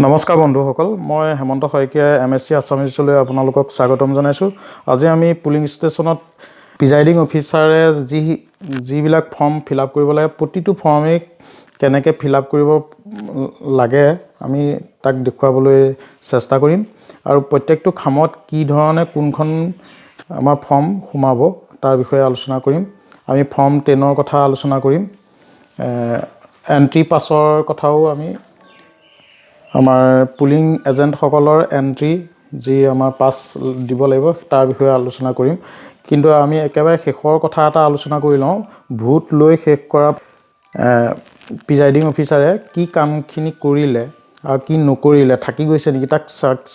নমস্কাৰ বন্ধুসকল মই হেমন্ত শইকীয়া এমএসসি আছামিজলৈ আপোনালোকক স্বাগতম জনাইছোঁ। আজি আমি পুলিং ষ্টেচনত প্ৰিজাইডিং অফিচাৰে যিবিলাক ফৰ্ম ফিল আপ কৰিব লাগে প্ৰতিটো ফৰ্মেই কেনেকৈ ফিল আপ কৰিব লাগে আমি তাক দেখুৱাবলৈ চেষ্টা কৰিম আৰু প্ৰত্যেকটো খামত কি ধৰণে কোনখন আমাৰ ফৰ্ম সোমাব তাৰ বিষয়ে আলোচনা কৰিম। আমি ফৰ্ম 10ৰ কথা আলোচনা কৰিম। এন্ট্ৰি পাছৰ কথাও আমি আমাৰ পুলিং এজেণ্টসকলৰ এন্ট্ৰি যি আমাৰ পাছ দিব লাগিব তাৰ বিষয়ে আলোচনা কৰিম। কিন্তু আমি একেবাৰে শেষৰ কথা এটা আলোচনা কৰি লওঁ। ভোট লৈ শেষ কৰা প্ৰিজাইডিং অফিচাৰে কি কামখিনি কৰিলে আৰু কি নকৰিলে থাকি গৈছে নেকি তাক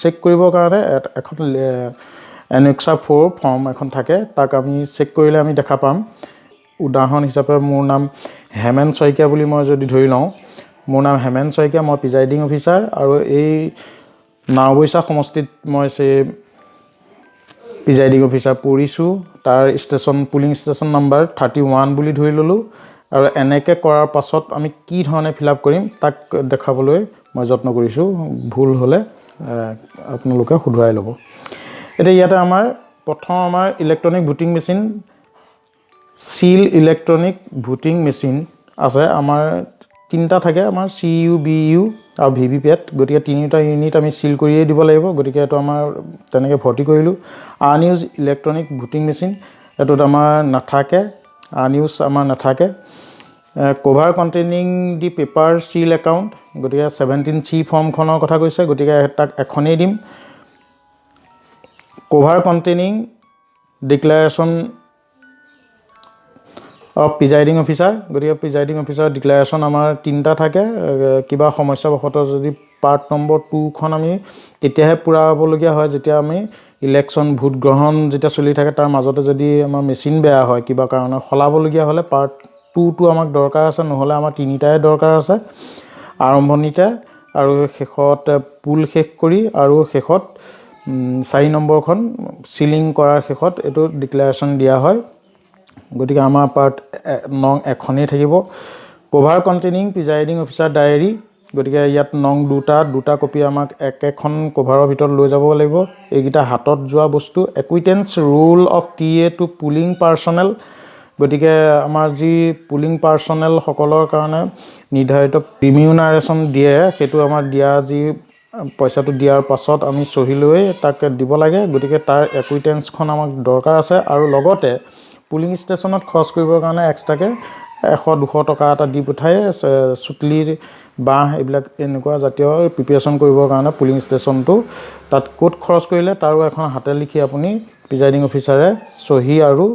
চেক কৰিবৰ কাৰণে এখন এনেক্সা 4 ফৰ্ম এখন থাকে, তাক আমি চেক কৰিলে আমি দেখা পাম। উদাহৰণ হিচাপে মোৰ নাম হেমেন শইকীয়া বুলি মই যদি ধৰি লওঁ, মোৰ নাম হেমেন শইকীয়া, মই প্ৰিজাইডিং অফিচাৰ আৰু এই নাওবৈচা সমষ্টিত মই প্ৰিজাইডিং অফিচাৰ পৰিছোঁ। তাৰ পুলিং ষ্টেচন নাম্বাৰ 31 বুলি ধৰি ল'লোঁ আৰু এনেকৈ কৰাৰ পাছত আমি কি ধৰণে ফিল আপ কৰিম তাক দেখাবলৈ মই যত্ন কৰিছোঁ। ভুল হ'লে আপোনালোকে শুধৰাই ল'ব। এতিয়া ইয়াতে প্ৰথম আমাৰ ইলেক্ট্ৰনিক ভোটিং মেচিন, চিল ইলেক্ট্ৰনিক ভোটিং মেচিন আছে। আমাৰ 3টা থাকে, আমাৰ CU, BU আৰু VVPAT। গতিকে 3টা ইউনিট আমি চিল কৰিয়ে দিব লাগিব। গতিকে এইটো আমাৰ তেনেকৈ ভৰ্তি কৰিলোঁ। আনইউজ ইলেক্ট্ৰনিক ভোটিং মেচিন এইটোত আমাৰ নাথাকে, আনইউজ আমাৰ নাথাকে। কভাৰ কণ্টেইনিং দি পেপাৰ চিল একাউণ্ট, গতিকে 17C ফৰ্মখনৰ কথা কৈছে, গতিকে তাক এখনেই দিম। Cover containing declaration presiding officer, গতিকে প্ৰিজাইডিং অফিচাৰ ডিক্লেৰেশ্যন আমাৰ 3টা থাকে। কিবা সমস্যাবশতঃ যদি পাৰ্ট নম্বৰ 2খন আমি তেতিয়াহে পূৰাবলগীয়া হয় যেতিয়া আমি ইলেকশ্যন ভোট গ্ৰহণ যেতিয়া চলি থাকে তাৰ মাজতে যদি আমাৰ মেচিন বেয়া হয় কিবা কাৰণে সলাবলগীয়া হ'লে পাৰ্ট 2টো আমাক দৰকাৰ আছে, নহ'লে আমাৰ 3টাই দৰকাৰ আছে। আৰম্ভণিতে আৰু শেষত পুল শেষ কৰি আৰু শেষত 4 নম্বৰখন চিলিং কৰাৰ শেষত এইটো ডিক্লেৰেশ্যন দিয়া হয়। গতিকে আমাৰ পাৰ্ট নং এখনেই থাকিব। Cover containing presiding officer diary, গতিকে ইয়াত নং 2টা কপি আমাক একেখন কভাৰৰ ভিতৰত লৈ যাব লাগিব। এইকেইটা হাতত যোৱা বস্তু। Acquittance roll of TA to polling personnel, গতিকে আমাৰ যি পুলিং পাৰ্চনেলসকলৰ কাৰণে নিৰ্ধাৰিত ৰিমিউনাৰেশ্যন দিয়ে সেইটো আমাৰ দিয়া যি পইচাটো দিয়াৰ পাছত আমি চহী লৈ তাক দিব লাগে। গতিকে তাৰ একুইটেন্সখন আমাক দৰকাৰ আছে আৰু লগতে পুলিং ষ্টেচনত খৰচ কৰিবৰ কাৰণে এক্সট্ৰাকৈ 100-200 টকা এটা দি পঠাই চুতলি বাঁহ এইবিলাক এনেকুৱা জাতীয় প্ৰিপেৰেশ্যন কৰিবৰ কাৰণে পুলিং ষ্টেচনটো তাত ক'ত খৰচ কৰিলে তাৰো এখন হাতে লিখি আপুনি প্ৰিজাইডিং অফিচাৰে চহী আৰু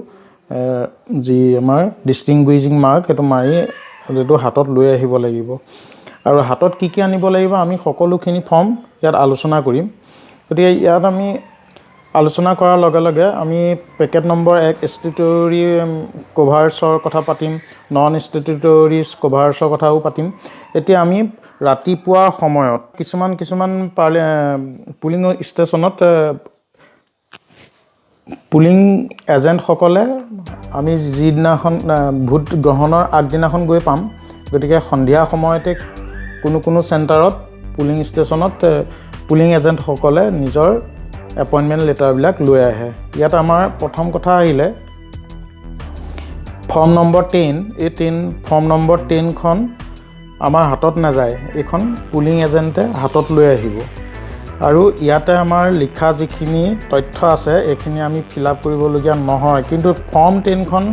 যি আমাৰ ডিষ্টিংগুইজিং মাৰ্ক সেইটো মাৰি যিটো হাতত লৈ আহিব লাগিব। আৰু হাতত কি কি আনিব লাগিব আমি সকলোখিনি ফৰ্ম ইয়াত আলোচনা কৰিম। গতিকে ইয়াত আমি আলোচনা কৰাৰ লগে লগে আমি পেকেট নম্বৰ 1 ষ্টেটুটৰী কভাৰ্ছৰ কথা পাতিম, নন ষ্টেটুটৰী কভাৰ্ছৰ কথাও পাতিম। এতিয়া আমি ৰাতিপুৱাৰ সময়ত কিছুমান পুলিং ষ্টেচনত পুলিং এজেণ্টসকলে আমি যিদিনাখন ভোট গ্ৰহণৰ আগদিনাখন গৈ পাম, গতিকে সন্ধিয়া সময়তে কোনো চেণ্টাৰত পুলিং ষ্টেচনত পুলিং এজেণ্টসকলে নিজৰ এপইণ্টমেণ্ট লেটাৰবিলাক লৈ আহে। ইয়াত আমাৰ প্ৰথম কথা আহিলে ফৰ্ম নম্বৰ 10। এই ফৰ্ম নম্বৰ 10খন আমাৰ হাতত নাযায়, এইখন পুলিং এজেণ্টে হাতত লৈ আহিব আৰু ইয়াতে আমাৰ লিখা যিখিনি তথ্য আছে এইখিনি আমি ফিল আপ কৰিবলগীয়া নহয়। কিন্তু ফৰ্ম 10খন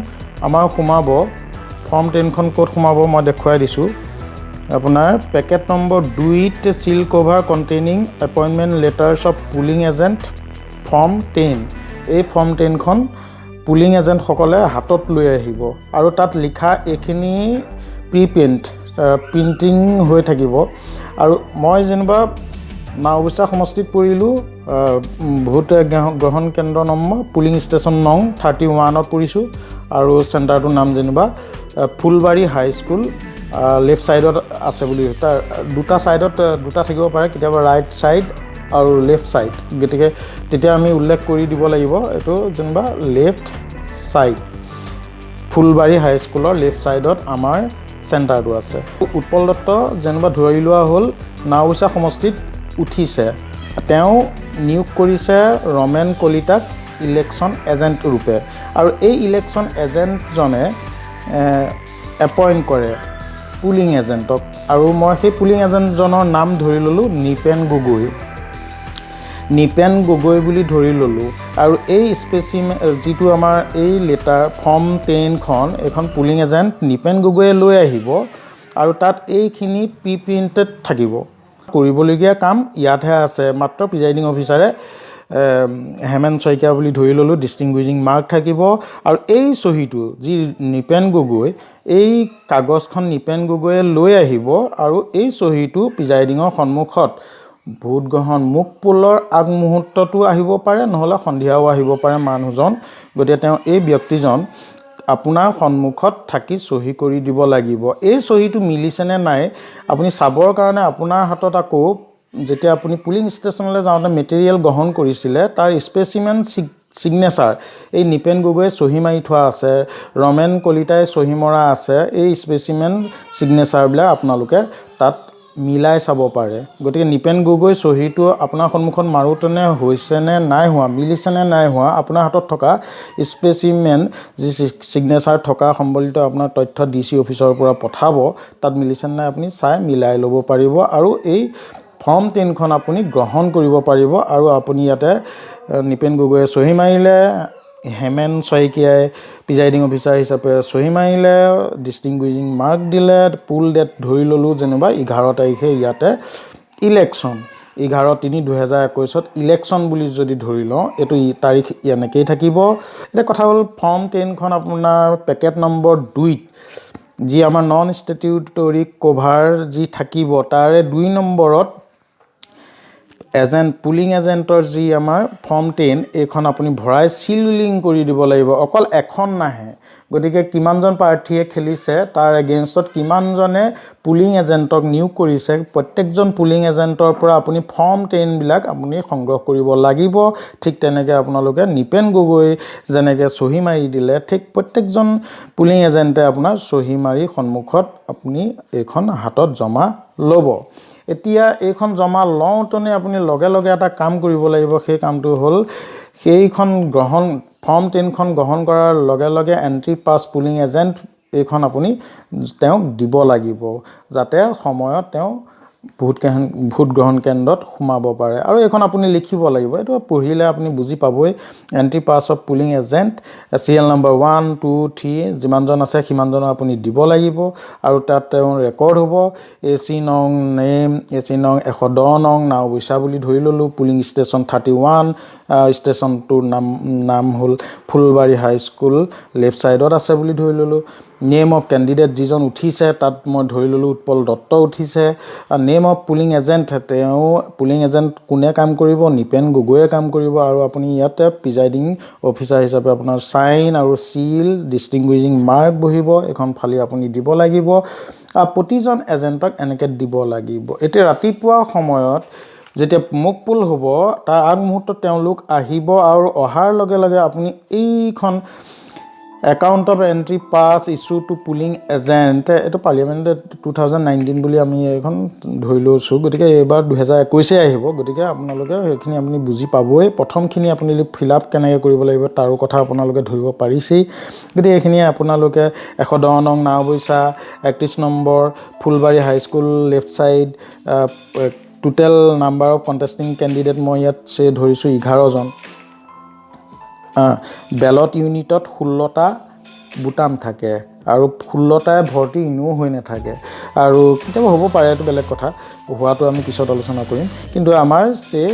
আমাৰ সোমাব। ফৰ্ম 10খন ক'ত সোমাব মই দেখুৱাই দিছোঁ। আপোনাৰ পেকেট নম্বৰ 2ত seal cover containing appointment letters of polling agent form 10। এই ফৰ্ম 10খন পুলিং এজেণ্টসকলে হাতত লৈ আহিব আৰু তাত লিখা এইখিনি প্ৰিণ্টিং হৈ থাকিব। আৰু মই যেনিবা নাওবৈচা সমষ্টিত পৰিলোঁ, ভোট গ্ৰহণ কেন্দ্ৰ নম্বৰ পুলিং ষ্টেচন নং 31ত পৰিছোঁ আৰু চেণ্টাৰটোৰ নাম যেনিবা ফুলবাৰী হাইস্কুল লেফ্ট ছাইডত আছে বুলি। তাৰ 2টা ছাইডত 2টা থাকিব পাৰে, কেতিয়াবা ৰাইট ছাইড আৰু লেফ্ট ছাইড। গতিকে তেতিয়া আমি উল্লেখ কৰি দিব লাগিব এইটো যেনিবা লেফ্ট ছাইড, ফুলবাৰী হাইস্কুলৰ লেফ্ট ছাইডত আমাৰ চেণ্টাৰটো আছে। উৎপল দত্ত যেনিবা ধৰি লোৱা হ'ল নাওবৈচা সমষ্টিত উঠিছে, তেওঁ নিয়োগ কৰিছে ৰমেন কলিতাক ইলেকশ্যন এজেণ্ট ৰূপে, আৰু এই ইলেকশ্যন এজেণ্টজনে এপইণ্ট কৰে পুলিং এজেণ্টক, আৰু মই সেই পুলিং এজেণ্টজনৰ নাম ধৰি ল'লোঁ নিপেন গগৈ বুলি ধৰি ল'লোঁ। আৰু এই যিটো আমাৰ এই লেটাৰ ফৰ্ম 10খন এইখন পুলিং এজেণ্ট নিপেন গগৈয়ে লৈ আহিব, আৰু তাত এইখিনি প্ৰিণ্টেড থাকিব। কৰিবলগীয়া কাম ইয়াতহে আছে, মাত্ৰ প্ৰিজাইডিং অফিচাৰে হেমেন শইকীয়া বুলি ধৰি ল'লোঁ, ডিষ্টিংগুইজিং মাৰ্ক থাকিব, আৰু এই চহীটো যি নিপেন গগৈ, এই কাগজখন নিপেন গগৈয়ে লৈ আহিব, আৰু এই চহীটো প্ৰিজাইডিঙৰ সন্মুখত ভোট গ্ৰহণ মুক পোলৰ আগমুহূৰ্ততো আহিব পাৰে, নহ'লে সন্ধিয়াও আহিব পাৰে মানুহজন, গতিকে তেওঁ এই ব্যক্তিজন আপোনাৰ সন্মুখত থাকি চহী কৰি দিব লাগিব। এই চহীটো মিলিছেনে নাই আপুনি চাবৰ কাৰণে আপোনাৰ হাতত আকৌ যেতিয়া আপুনি পুলিং ষ্টেচনলৈ যাওঁতে মেটেৰিয়েল গ্ৰহণ কৰিছিলে তাৰ স্পেচিমেন ছিগনেচাৰ এই নিপেন গগৈয়ে চহী মাৰি থোৱা আছে, ৰমেন কলিতাই চহী মৰা আছে, এই স্পেচিমেন ছিগনেচাৰবিলাক আপোনালোকে তাত মিলাই চাব পাৰে। গতিকে নিপেন গগৈ চহীটো আপোনাৰ সন্মুখত মাৰোঁতেনে হৈছেনে নাই হোৱা, মিলিছেনে নাই হোৱা, আপোনাৰ হাতত থকা স্পেচিমেন যি ছিগনেচাৰ থকা সম্বলিত আপোনাৰ তথ্য DC অফিচৰ পৰা পঠাব, তাত মিলিছেনে নাই আপুনি চাই মিলাই ল'ব পাৰিব, আৰু এই ফৰ্ম 10খন আপুনি গ্ৰহণ কৰিব পাৰিব। আৰু আপুনি ইয়াতে নিপেন গগৈয়ে চহী মাৰিলে, হেমেন শইকীয়াই প্ৰিজাইডিং অফিচাৰ হিচাপে চহী মাৰিলে, ডিষ্টিংগুইজিং মাৰ্ক দিলে, পুল ডেট ধৰি ল'লোঁ যেনিবা 11 তাৰিখে ইয়াতে ইলেকশ্যন, 11/3/2021 ইলেকশ্যন বুলি যদি ধৰি লওঁ, এইটো তাৰিখ এনেকেই থাকিব। এতিয়া কথা হ'ল ফৰ্ম 10খন আপোনাৰ পেকেট নম্বৰ 2ত যি আমাৰ নন ষ্টেটিউটৰী কভাৰ যি থাকিব, তাৰে 2 নম্বৰত পুলিং এজেণ্টৰ যি আমাৰ ফৰ্ম 10 এইখন আপুনি ভৰাই চিলিং কৰি দিব লাগিব, অকল এখন নাহে। গতিকে কিমানজন প্ৰাৰ্থীয়ে খেলিছে, তাৰ এগেইনষ্টত কিমানজনে পুলিং এজেণ্টক নিয়োগ কৰিছে, প্ৰত্যেকজন পুলিং এজেণ্টৰ পৰা আপুনি ফৰ্ম 10বিলাক আপুনি সংগ্ৰহ কৰিব লাগিব। ঠিক তেনেকৈ আপোনালোকে নিপেন গগৈ যেনেকৈ চহী মাৰি দিলে, ঠিক প্ৰত্যেকজন পুলিং এজেণ্টে আপোনাৰ চহী মাৰি সন্মুখত আপুনি এইখন হাতত জমা ল'ব। এতিয়া এইখন জমা লওঁতেনে আপুনি লগে লগে এটা কাম কৰিব লাগিব, সেই কামটো হ'ল সেইখন ফৰ্ম 10খন গ্ৰহণ কৰাৰ লগে লগে এণ্ট্ৰি পাছ পুলিং এজেণ্ট এইখন আপুনি তেওঁক দিব লাগিব, যাতে সময়ত তেওঁ ভোট গ্ৰহণ কেন্দ্ৰত সোমাব পাৰে। আৰু এইখন আপুনি লিখিব লাগিব, এইটো পঢ়িলে আপুনি বুজি পাবই। Entry pass of polling agent serial number 1, 2, 3 যিমানজন আছে সিমানজনক আপুনি দিব লাগিব, আৰু তাত তেওঁৰ ৰেকৰ্ড হ'ব। AC নং নেম, AC নং 110 নং নাওবৈচা বুলি ধৰি ল'লোঁ, পুলিং ষ্টেচন 31, ষ্টেচনটোৰ নাম হ'ল ফুলবাৰী হাইস্কুল, লেফ্ট ছাইডত আছে বুলি ধৰি ল'লোঁ। নেম অফ কেণ্ডিডেট যিজন উঠিছে তাত মই ধৰি ল'লোঁ উৎপল দত্ত উঠিছে। নেম অফ পুলিং এজেণ্ট, তেওঁ পুলিং এজেণ্ট কোনে কাম কৰিব, নিপেন গগৈয়ে কাম কৰিব, আৰু আপুনি ইয়াতে প্ৰিজাইডিং অফিচাৰ হিচাপে আপোনাৰ চাইন আৰু চিল ডিষ্টিংগুইজিং মাৰ্ক বহিব, এখন ফালি আপুনি দিব লাগিব। প্ৰতিজন এজেণ্টক এনেকৈ দিব লাগিব। এতিয়া ৰাতিপুৱা সময়ত যেতিয়া মুক পোল হ'ব তাৰ আগমুহূৰ্তত তেওঁলোক আহিব, আৰু অহাৰ লগে লগে আপুনি এইখন account of entry pass issue to polling agent, এইটো পাৰ্লিয়ামেণ্ট 2019 বুলি আমি এইখন ধৰি লৈছোঁ, গতিকে এইবাৰ 2021 আহিব। গতিকে আপোনালোকে সেইখিনি আপুনি বুজি পাবই। প্ৰথমখিনি আপুনি ফিল আপ কেনেকৈ কৰিব লাগিব তাৰো কথা আপোনালোকে ধৰিব পাৰিছেই। গতিকে এইখিনিয়ে আপোনালোকে 110 নং Naobaicha, 31 number Phulbari high school left side, total number of contesting candidate মই ইয়াত ধৰিছোঁ 11জন। বেলট ইউনিটত 16টা বুটাম থাকে, আৰু 16টাই ভৰ্তি এনেও হৈ নাথাকে, আৰু কেতিয়াবা হ'ব পাৰে, এইটো বেলেগ কথা, হোৱাটো আমি পিছত আলোচনা কৰিম। কিন্তু আমাৰ সেই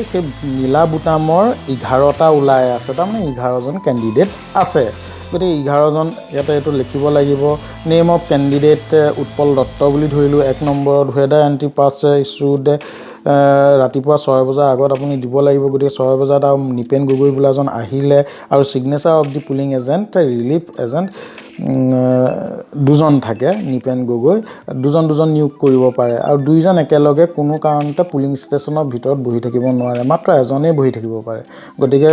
নীলা বুটামৰ 11টা ওলাই আছে, তাৰমানে 11জন কেণ্ডিডেট আছে। গতিকে 11জন ইয়াতে এইটো লিখিব লাগিব। Name of candidate Utpal Dutta বুলি ধৰিলোঁ 1 নম্বৰত, ৱেডাৰ এণ্ট্ৰি পাছ ইছ্যুড ৰাতিপুৱা 6 বজাৰ আগত আপুনি দিব লাগিব। গতিকে 6 বজাত আৰু নিপেন গগৈ বোলাজন আহিলে, আৰু signature of the polling agent relief agent 2জন থাকে, নিপেন গগৈ 2জন নিয়োগ কৰিব পাৰে, আৰু 2জন একেলগে কোনো কাৰণতে পুলিং ষ্টেচনৰ ভিতৰত বহি থাকিব নোৱাৰে, মাত্ৰ এজনেই বহি থাকিব পাৰে। গতিকে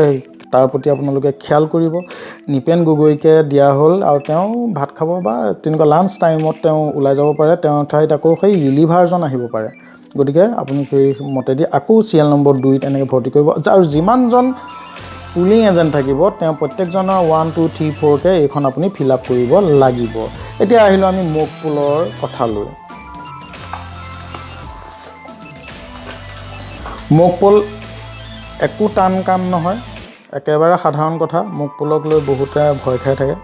তাৰ প্ৰতি আপোনালোকে খেয়াল কৰিব নিপেন গগৈকে দিয়া হ'ল আৰু তেওঁ ভাত খাব বা তেনেকুৱা লাঞ্চ টাইমত তেওঁ ওলাই যাব পাৰে তেওঁৰ ঠাইত আকৌ সেই ৰিলিভাৰজন আহিব পাৰে গতিকে আপুনি সেই মতেদি আকৌ সিৰিয়েল নম্বৰ 2 এনেকৈ ভৰ্তি কৰিব আৰু যিমানজন পুলিং এজেণ্ট থাকিব তেওঁ প্ৰত্যেকজনৰ 1 2 3 4 কে এইখন আপুনি ফিল আপ কৰিব লাগিব এতিয়া আহিলোঁ আমি মক পোলৰ কথালৈ মক পোল একো টান কাম নহয় একেবাৰে সাধাৰণ কথা মক পোলক লৈ বহুতে ভয় খাই থাকে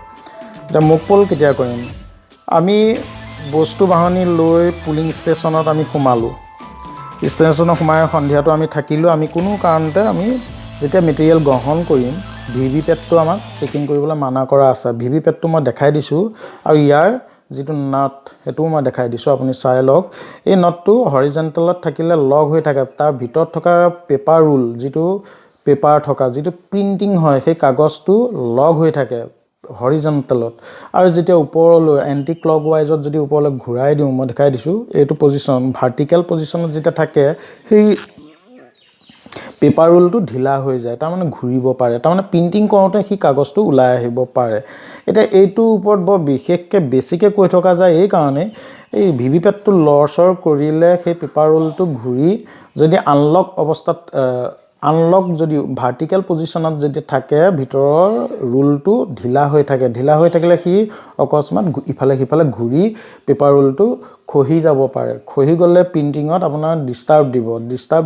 এতিয়া মক পোল কেতিয়া কৰিম আমি বস্তু বাহনি লৈ পুলিং ষ্টেচনত আমি সোমালোঁ ষ্টেচনত সোমাই সন্ধিয়াটো আমি থাকিলোঁ আমি কোনো কাৰণতে আমি যেতিয়া মেটেৰিয়েল গ্ৰহণ কৰিম ভিভিপেটটো আমাক চেকিং কৰিবলৈ মানা কৰা আছে ভিভিপেটটো মই দেখাই দিছোঁ আৰু ইয়াৰ যিটো নাট সেইটোও মই দেখাই দিছোঁ আপুনি চাই লওক এই নটটো হৰিজেণ্টেলত থাকিলে লগ হৈ থাকে তাৰ ভিতৰত থকা পেপাৰ ৰুল যিটো পেপাৰ থকা যিটো প্ৰিণ্টিং হয় সেই কাগজটো লগ হৈ থাকে হৰিজেণ্টেলত আৰু যেতিয়া ওপৰলৈ এণ্টি ক্লক ৱাইজত যদি ওপৰলৈ ঘূৰাই দিওঁ মই দেখাই দিছোঁ এইটো পজিশ্যন ভাৰ্টিকেল পজিশ্যনত যেতিয়া থাকে সেই পেপাৰ ৰুলটো ঢিলা হৈ যায় তাৰমানে ঘূৰিব পাৰে তাৰমানে প্ৰিণ্টিং কৰোঁতে সেই কাগজটো ওলাই আহিব পাৰে এতিয়া এইটোৰ ওপৰত বৰ বিশেষকৈ বেছিকৈ কৈ থকা যায় এই কাৰণে এই ভিভিপেটটো লৰচৰ কৰিলে সেই পেপাৰ ৰুলটো ঘূৰি যদি আনলক অৱস্থাত আনলক যদি ভাৰ্টিকেল পজিশ্যনত যদি থাকে ভিতৰৰ ৰুলটো ঢিলা হৈ থাকিলে সি অকস্মাত ইফালে সিফালে ঘূৰি পেপাৰ ৰুলটো খহি যাব পাৰে খহি গ'লে প্ৰিণ্টিঙত আপোনাৰ ডিষ্টাৰ্ব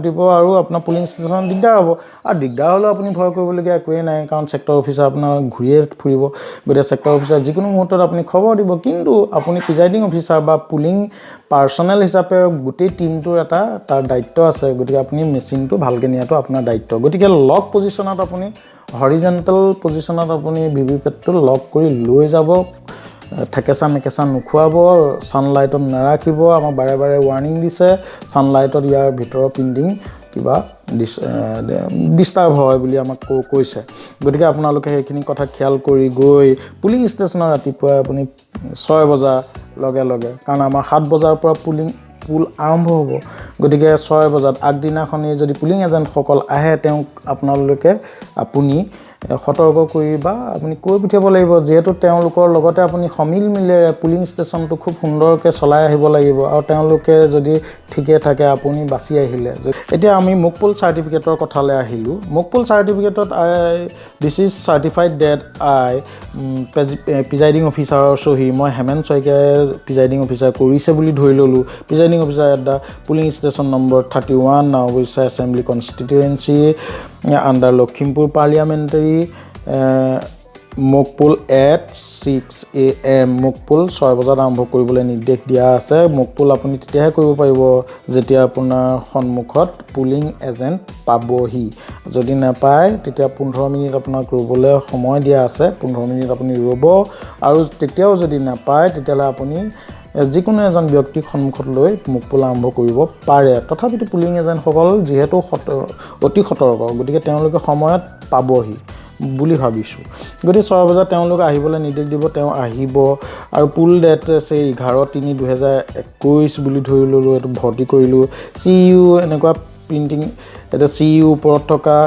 দিব আৰু আপোনাৰ পুলিং ষ্টেচনত দিগদাৰ হ'ব আৰু দিগদাৰ হ'লেও আপুনি ভয় কৰিবলগীয়া একোৱেই নাই কাৰণ ছেক্টৰ অফিচাৰ আপোনাৰ ঘূৰিয়ে ফুৰিব গতিকে ছেক্টৰ অফিচাৰ যিকোনো মুহূৰ্তত আপুনি খবৰ দিব কিন্তু আপুনি প্ৰিজাইডিং অফিচাৰ বা পুলিং পাৰ্চনেল হিচাপে গোটেই টিমটোৰ এটা তাৰ দায়িত্ব আছে গতিকে আপুনি মেচিনটো ভালকৈ নিয়াটো আপোনাৰ দায়িত্ব গতিকে লক পজিশ্যনত আপুনি হৰিজেণ্টেল পজিশ্যনত আপুনি ভিভিপেটটো লক কৰি লৈ যাব ঠেকেচা মেকেচা নোখোৱাব ছানলাইটত নাৰাখিব আমাক বাৰে বাৰে ৱাৰ্ণিং দিছে ছানলাইটত ইয়াৰ ভিতৰৰ প্ৰিণ্টিং কিবা ডিষ্টাৰ্ব হয় বুলি আমাক কৈছে গতিকে আপোনালোকে সেইখিনি কথা খেয়াল কৰি গৈ পুলিং ষ্টেচনত ৰাতিপুৱা আপুনি 6 বজাৰ লগে কাৰণ আমাৰ 7 বজাৰ পৰা পুল আৰম্ভ হ'ব গতিকে 6 বজাত আগদিনাখনি যদি পুলিং এজেণ্টসকল আহে তেওঁক আপুনি সতৰ্ক কৰি বা আপুনি কৈ পঠিয়াব লাগিব যিহেতু তেওঁলোকৰ লগতে আপুনি সমিল মিলেৰে পুলিং ষ্টেচনটো খুব সুন্দৰকৈ চলাই আহিব লাগিব আৰু তেওঁলোকে যদি ঠিকে থাকে আপুনি বাচি আহিলে এতিয়া আমি মকপোল চাৰ্টিফিকেটৰ কথালৈ আহিলোঁ মকপোল চাৰ্টিফিকেটত this is certified that presiding অফিচাৰৰ চহী মই হেমেন শইকীয়াই প্ৰিজাইডিং অফিচাৰ কৰিছে বুলি ধৰি ল'লোঁ presiding officer at the polling station number 31 Naobaicha assembly constituency under Lakhimpur parliamentary mock poll at 6 AM mock poll 6 বজাত আৰম্ভ কৰিবলৈ নিৰ্দেশ দিয়া আছে মকপোল আপুনি তেতিয়াহে কৰিব পাৰিব যেতিয়া আপোনাৰ সন্মুখত পুলিং এজেণ্ট পাবহি যদি নাপায় তেতিয়া 15 মিনিট আপোনাক ৰ'বলৈ সময় দিয়া আছে 15 মিনিট আপুনি ৰ'ব আৰু তেতিয়াও যদি নাপায় তেতিয়াহ'লে আপুনি যিকোনো এজন ব্যক্তিক সন্মুখত লৈ মকপোল আৰম্ভ কৰিব পাৰে তথাপিতো পুলিং এজেণ্টসকল যিহেতু অতি সতৰ্ক গতিকে তেওঁলোকে সময়ত পাবহি বুলি ভাবিছোঁ গতিকে 6 বজাত তেওঁলোকে আহিবলৈ নিৰ্দেশ দিব তেওঁ আহিব আৰু পুল ডেট আছে 11/3/2021 বুলি ধৰি ল'লোঁ এইটো ভৰ্তি কৰিলোঁ CU এনেকুৱা প্ৰিণ্টিং এটা CU ওপৰত থকা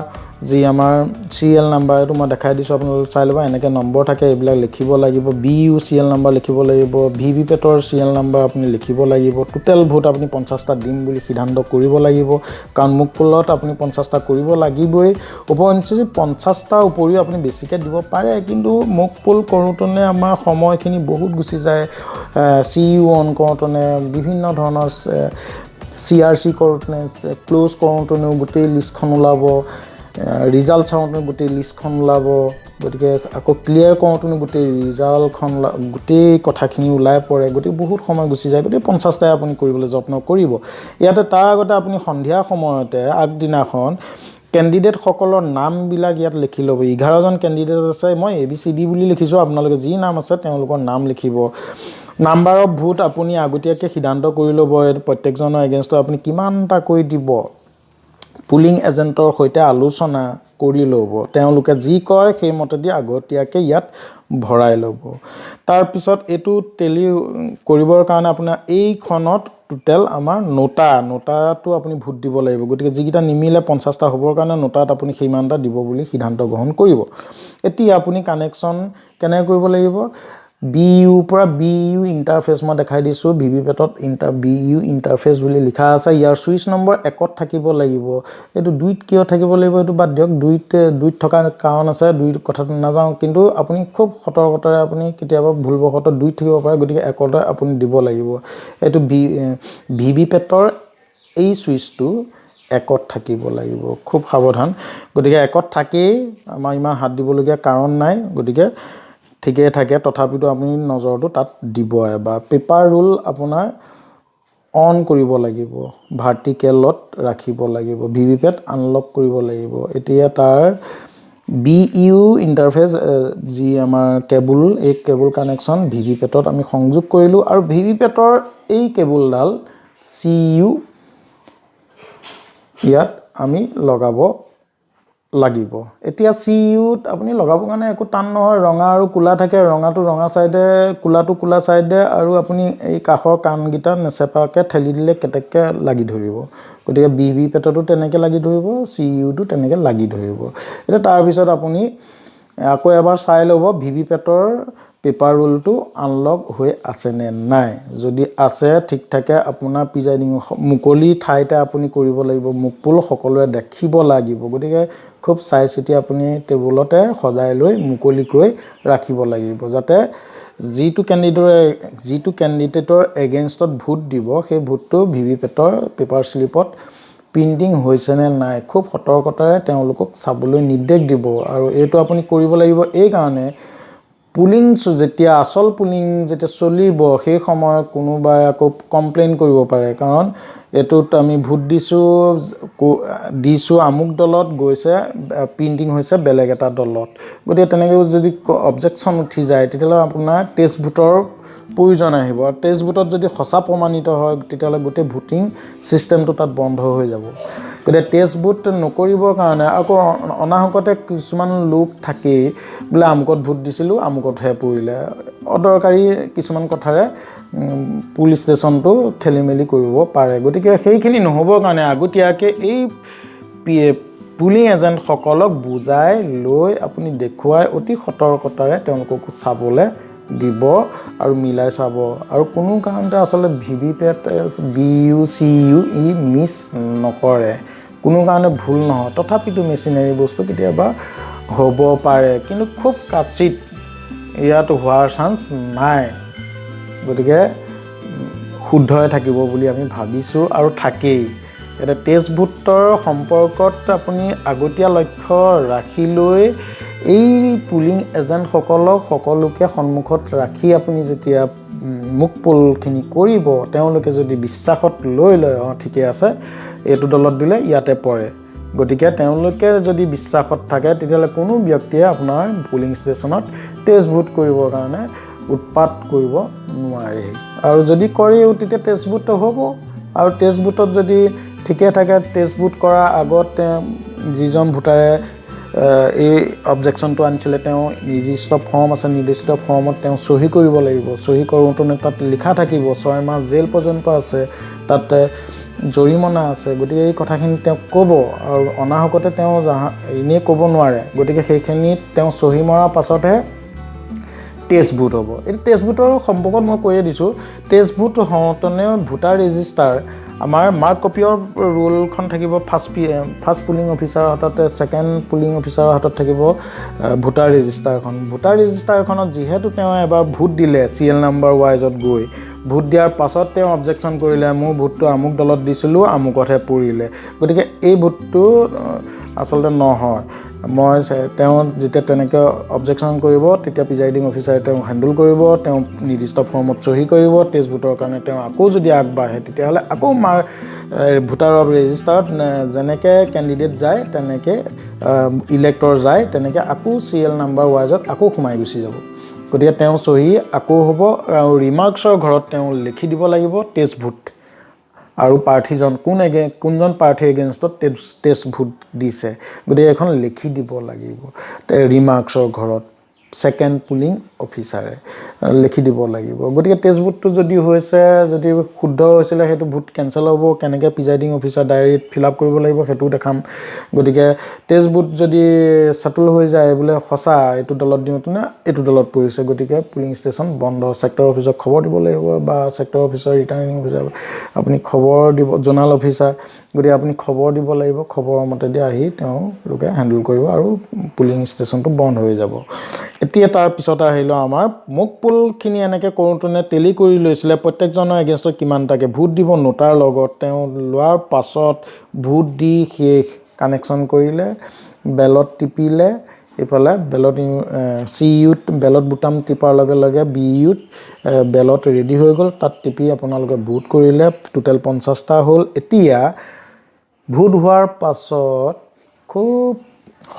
যি আমাৰ সিৰিয়েল নাম্বাৰ এইটো মই দেখাই দিছোঁ আপোনালোকে চাই ল'ব এনেকৈ নম্বৰ থাকে এইবিলাক লিখিব লাগিব BU সিৰিয়েল নাম্বাৰ লিখিব লাগিব ভিভিপেটৰ সিৰিয়েল নাম্বাৰ আপুনি লিখিব লাগিব টোটেল ভোট আপুনি 50টা দিম বুলি সিদ্ধান্ত কৰিব লাগিব কাৰণ মকপোলত আপুনি 50টা কৰিব লাগিবই উপৰঞ্চি 50টা উপৰিও আপুনি বেছিকৈ দিব পাৰে কিন্তু মকপোল কৰোঁতে আমাৰ সময়খিনি বহুত গুচি যায় CU অন কৰোঁতে বিভিন্ন ধৰণৰ CRC কৰোঁতে ক্লোজ কৰোঁতেও গোটেই লিষ্টখন ওলাব ৰিজাল্ট চাওঁতে গোটেই লিষ্টখন ওলাব গতিকে আকৌ ক্লিয়াৰ কৰোঁতেও গোটেই ৰিজাল্টখন গোটেই কথাখিনি ওলাই পৰে গতিকে বহুত সময় গুচি যায় গতিকে 50টাই আপুনি কৰিবলৈ যত্ন কৰিব ইয়াতে তাৰ আগতে আপুনি সন্ধিয়া সময়তে আগদিনাখন কেণ্ডিডেটসকলৰ নামবিলাক ইয়াত লিখি ল'ব 11জন কেণ্ডিডেট আছে মই ABCD বুলি লিখিছোঁ আপোনালোকে যি নাম আছে তেওঁলোকৰ নাম লিখিব নাম্বাৰ অফ ভোট আপুনি আগতীয়াকৈ সিদ্ধান্ত কৰি ল'ব প্ৰত্যেকজনৰ এগেইনষ্টত আপুনি কিমানটা কৈ দিব পুলিং এজেণ্টৰ সৈতে আলোচনা কৰি ল'ব তেওঁলোকে যি কয় সেই মতেদি আগতীয়াকৈ ইয়াত ভৰাই ল'ব তাৰপিছত এইটো টেলি কৰিবৰ কাৰণে আপোনাৰ এইখনত টোটেল আমাৰ নোটাটো আপুনি ভোট দিব লাগিব গতিকে যিকেইটা নিমিলে 50টা হ'বৰ কাৰণে নোটাত আপুনি সিমানটা দিব বুলি সিদ্ধান্ত গ্ৰহণ কৰিব এতিয়া আপুনি কানেকশ্যন কেনেকৈ কৰিব লাগিব BU পৰা BU ইণ্টাৰফেচ মই দেখাই দিছোঁ ভিভিপেটত BU ইণ্টাৰফেচ বুলি লিখা আছে ইয়াৰ সুইচ নম্বৰ 1ত থাকিব লাগিব এইটো 2ত কিয় থাকিব লাগিব এইটো বাদ দিয়ক 2ত থকা কাৰণ আছে 2ত কথাটো নাযাওঁ কিন্তু আপুনি খুব সতৰ্কতাৰে আপুনি কেতিয়াবা ভুলবশতঃ 2ত থাকিব পাৰে গতিকে 1তে আপুনি দিব লাগিব এইটো ভিভিপেটৰ এই সুইচটো 1ত থাকিব লাগিব খুব সাৱধান গতিকে 1ত থাকেই আমাৰ ইমান হাত দিবলগীয়া কাৰণ নাই গতিকে ঠিকে থাকে তথাপিতো আপুনি নজৰটো তাত দিব এবাৰ পেপাৰ ৰুল আপোনাৰ অন কৰিব লাগিব ভাৰ্টিকেলত ৰাখিব লাগিব ভিভিপেট আনলক কৰিব লাগিব এতিয়া তাৰ BU ইণ্টাৰফেচ যি আমাৰ কেবল এই কেবল কানেকশ্যন ভিভিপেটত আমি সংযোগ কৰিলোঁ আৰু ভিভিপেটৰ এই কেবলডাল CU ইয়াত আমি লগাব লাগিব এতিয়া CUত আপুনি লগাবৰ কাৰণে একো টান নহয় ৰঙা আৰু কোলা থাকে ৰঙাটো ৰঙা সাইডে কোলাটো কোলা সাইডে আৰু আপুনি এই কাখৰ কানগিটা নেছেপাকে ঠেলি দিলে কেটেককে লাগি ধৰিব গতিকে ভিভিপেটটো তেনেকে লাগি ধৰিব CUটো তেনেকে লাগি ধৰিব এটা তাৰ পিছত আপুনি আকৌ এবাৰ চাই ল'ব ভিভিপেটৰ পেপাৰ ৰুলটো আনলক হৈ আছে নে নাই যদি আছে ঠিক থাকে আপোনাৰ প্ৰিজাইডিং মুকলি ঠাইতে আপুনি কৰিব লাগিব মুকপুল সকলোৱে দেখিব লাগিব গতিকে খুব চাই চিতি আপুনি টেবুলতে সজাই লৈ মুকলিকৈ ৰাখিব লাগিব যাতে যিটো কেণ্ডিডেটৰ এগেইনষ্টত ভোট দিব সেই ভোটটো ভিভিপেটৰ পেপাৰ স্লিপত প্ৰিন্টিং হৈছে নে নাই খুব সতৰ্কতাৰে তেওঁলোকক চাবলৈ নিৰ্দেশ দিব আৰু এইটো আপুনি কৰিব লাগিব এই কাৰণে পুলিং যেতিয়া আসল পুলিং যেতিয়া চলিব সেই সময়ত কোনোবাই আকৌ কমপ্লেইন কৰিব পাৰে কাৰণ এটোত আমি ভোট দিছো আমুক দলত গৈছে প্ৰিন্টিং হৈছে বেলেগ এটা দলত গতিকে তেনেকৈ যদি অবজেকশন উঠি যায় তেতিয়ালে আপোনাৰ টেষ্ট ভোটৰ প্ৰয়োজন আহিব আৰু টেষ্ট ভোটত যদি সঁচা প্ৰমাণিত হয় তেতিয়ালে গোটেই ভোটিং সিস্টেমটো তাত বন্ধ হৈ যাব গতিকে টেষ্ট ভোট নকৰিবৰ কাৰণে আকৌ অনাহকতে কিছুমান লোক থাকে বলে আমুকত ভোট দিছিলো আমুকতহে পৰিলে অদৰকাৰী কিছুমান কথাৰে পুলিচ ষ্টেচনটো খেলিমেলি কৰিব পাৰে গতিকে সেইখিনি নহবৰ কাৰণে আগতীয়াকে এই পুলিং এজেন্ট সকলক বুজাই লৈ আপুনি দেখুৱাই অতি সতৰ্কতাৰে তেওঁলোকক চাবলে দিব আৰু মিলাই চাব আৰু কোনো কাৰণতে আসলে ভিভিপেট BU CU ই মিস নকৰে কোনো কাৰণে ভুল নহয় তথাপিতো মেচিনাৰী বস্তু কেতিয়াবা হ'ব পাৰে কিন্তু খুব কাচিত ইয়াত হোৱাৰ চান্স নাই গতিকে শুদ্ধই থাকিব বুলি আমি ভাবিছো আৰু থাকেই এটা টেষ্ট ভোটৰ সম্পৰ্কত আপুনি আগতীয়া লক্ষ্য ৰাখি লৈ এই পুলিং এজেন্ট সকলোকে সন্মুখত ৰাখি আপুনি যেতিয়া মুকপুলখিনি কৰিব তেওঁলোকে যদি বিশ্বাসত লৈ লয় ঠিকে আছে এটো দলত দিলে ইয়াতে পৰে গতিকে তেওঁলোকে যদি বিশ্বাসত থাকে তেতিয়ালে কোনো ব্যক্তিয়ে আপোনাৰ পুলিং ষ্টেচনত টেষ্ট ভোট কৰিবৰ কাৰণে উৎপাত কৰিব নোৱাৰে আৰু যদি কৰিও তেতিয়া টেষ্ট ভোট হ'ব আৰু টেষ্ট ভোটত যদি ঠিকে থাকে টেষ্ট ভোট কৰা আগত যিজন ভোটাৰে এই অবজেকশনটো আনিছিলে তেওঁ নিৰ্দিষ্ট ফৰ্ম আছে নিৰ্দিষ্ট ফৰ্মত তেওঁ সহি কৰিব লাগিব সহি কৰোঁতে তাত লিখা থাকিব 6 মাহ জেল পৰ্যন্ত আছে তাতে জৰিমনা আছে গতিকে এই কথাখিনি তেওঁ ক'ব আৰু অনাহকতে তেওঁ এনে ক'ব নোৱাৰে গতিকে সেইখিনি তেওঁ সহি মৰাৰ পাছতহে টেষ্ট ভোট হ'ব এই টেষ্ট ভোটৰ সম্পৰ্কত মই কৈয়ে দিছো টেষ্ট ভোট হওঁতনে ভোটাৰ ৰেজিষ্টাৰ আমাৰ মাৰ্ক কপিৰ ৰুলখন থাকিব ফাৰ্ষ্ট পুলিং অফিচাৰৰ হাততে সেকেন্ড পুলিং অফিচাৰৰ হাতত থাকিব ভোটাৰ ৰেজিষ্টাৰখনত যেহেতু তেওঁ এবাৰ ভোট দিলে সিএল নাম্বাৰ ওয়াইজত গৈ ভোট দিয়াৰ পাছত তেওঁ অবজেকশন কৰিলে মোৰ ভোটটো আমুক দলত দিছিলো আমুকতহে পৰিলে গতিকে এই ভোটটো আসলতে নহয় মই তেওঁ যেতিয়া তেনেকৈ অবজেকশন কৰিব তেতিয়া প্ৰিজাইডিং অফিচাৰে তেওঁ হ্যান্ডল কৰিব তেওঁ নিৰ্দিষ্ট ফৰ্মত সহি কৰিব টেষ্ট ভোটৰ কাৰণে তেওঁ আকৌ যদি আগবাঢ়ে তেতিয়াহলে আকৌ ভোটাৰ ৰেজিষ্টাৰত যেনেকৈ ক্যান্ডিডেট যায় তেনেকৈ ইলেক্টৰ যায় তেনেকৈ আকৌ সিএল নাম্বাৰ ওয়াইজত আকৌ সোমাই গুচি যাব গতিকে তেওঁ সহি আকৌ হ'ব আৰু ৰিমাৰ্কছৰ ঘৰত তেওঁ লিখি দিব লাগিব টেষ্ট ভোট আৰু প্ৰাৰ্থীজন কোনজন প্ৰাৰ্থী এগেইনষ্টত টেষ্ট ভোট দিছে গতিকে এখন লিখি দিব লাগিব ৰিমাৰ্কছৰ ঘৰত সেকেন্ড পুলিং অফিচাৰে লিখি দিব লাগিব গতিকে টেষ্ট ভোটটো যদি হৈছে যদি শুদ্ধ হৈছিল হেতু ভোট কেনসেল হ'ব কেনেকৈ প্ৰিজাইডিং অফিচাৰ ডায়েৰীত ফিল আপ কৰিব লাগিব হেতু দেখাম গতিকে টেষ্ট ভোট যদি সেটল হৈ যায় বলে হসা এটু দলত দিওঁতে না এটু দলত পৰিছে গতিকে পুলিং ষ্টেচন বন্ধ সেক্টৰ অফিচক খবৰ দিব লাগিব বা সেক্টৰ অফিচাৰ ৰিটাৰ্নিং অফিচাৰ আপুনি খবৰ দিব জোনাল অফিচাৰ গতিকে আপুনি খবৰ দিব লাগিব খবৰৰ মতে দি আহি তেওঁলোকে হ্যান্ডল কৰিব আৰু পুলিং ষ্টেচনটো বন্ধ হৈ যাব এতিয়া তাৰ পিছত আহিলো আমাৰ মোক পুলখিনি এনেকে কৰোঁতে টেলি কৰি লৈছিলে প্ৰত্যেকজনৰ এগেইনষ্টত কিমান থাকে ভোট দিব নোটাৰ লগত তেওঁ লোৱাৰ পাছত ভোট দি শেষ কানেকশ্যন কৰিলে বেলত টিপিলে ইফালে বেলত সিইউত বেলত বুটাম টিপাৰ লগে লগে বিইউত বেলত ৰেডি হৈ গ'ল তাত টিপি আপোনালোকে ভোট কৰিলে টোটাল 50টা হ'ল এতিয়া ভোট হোৱাৰ পাছত খুব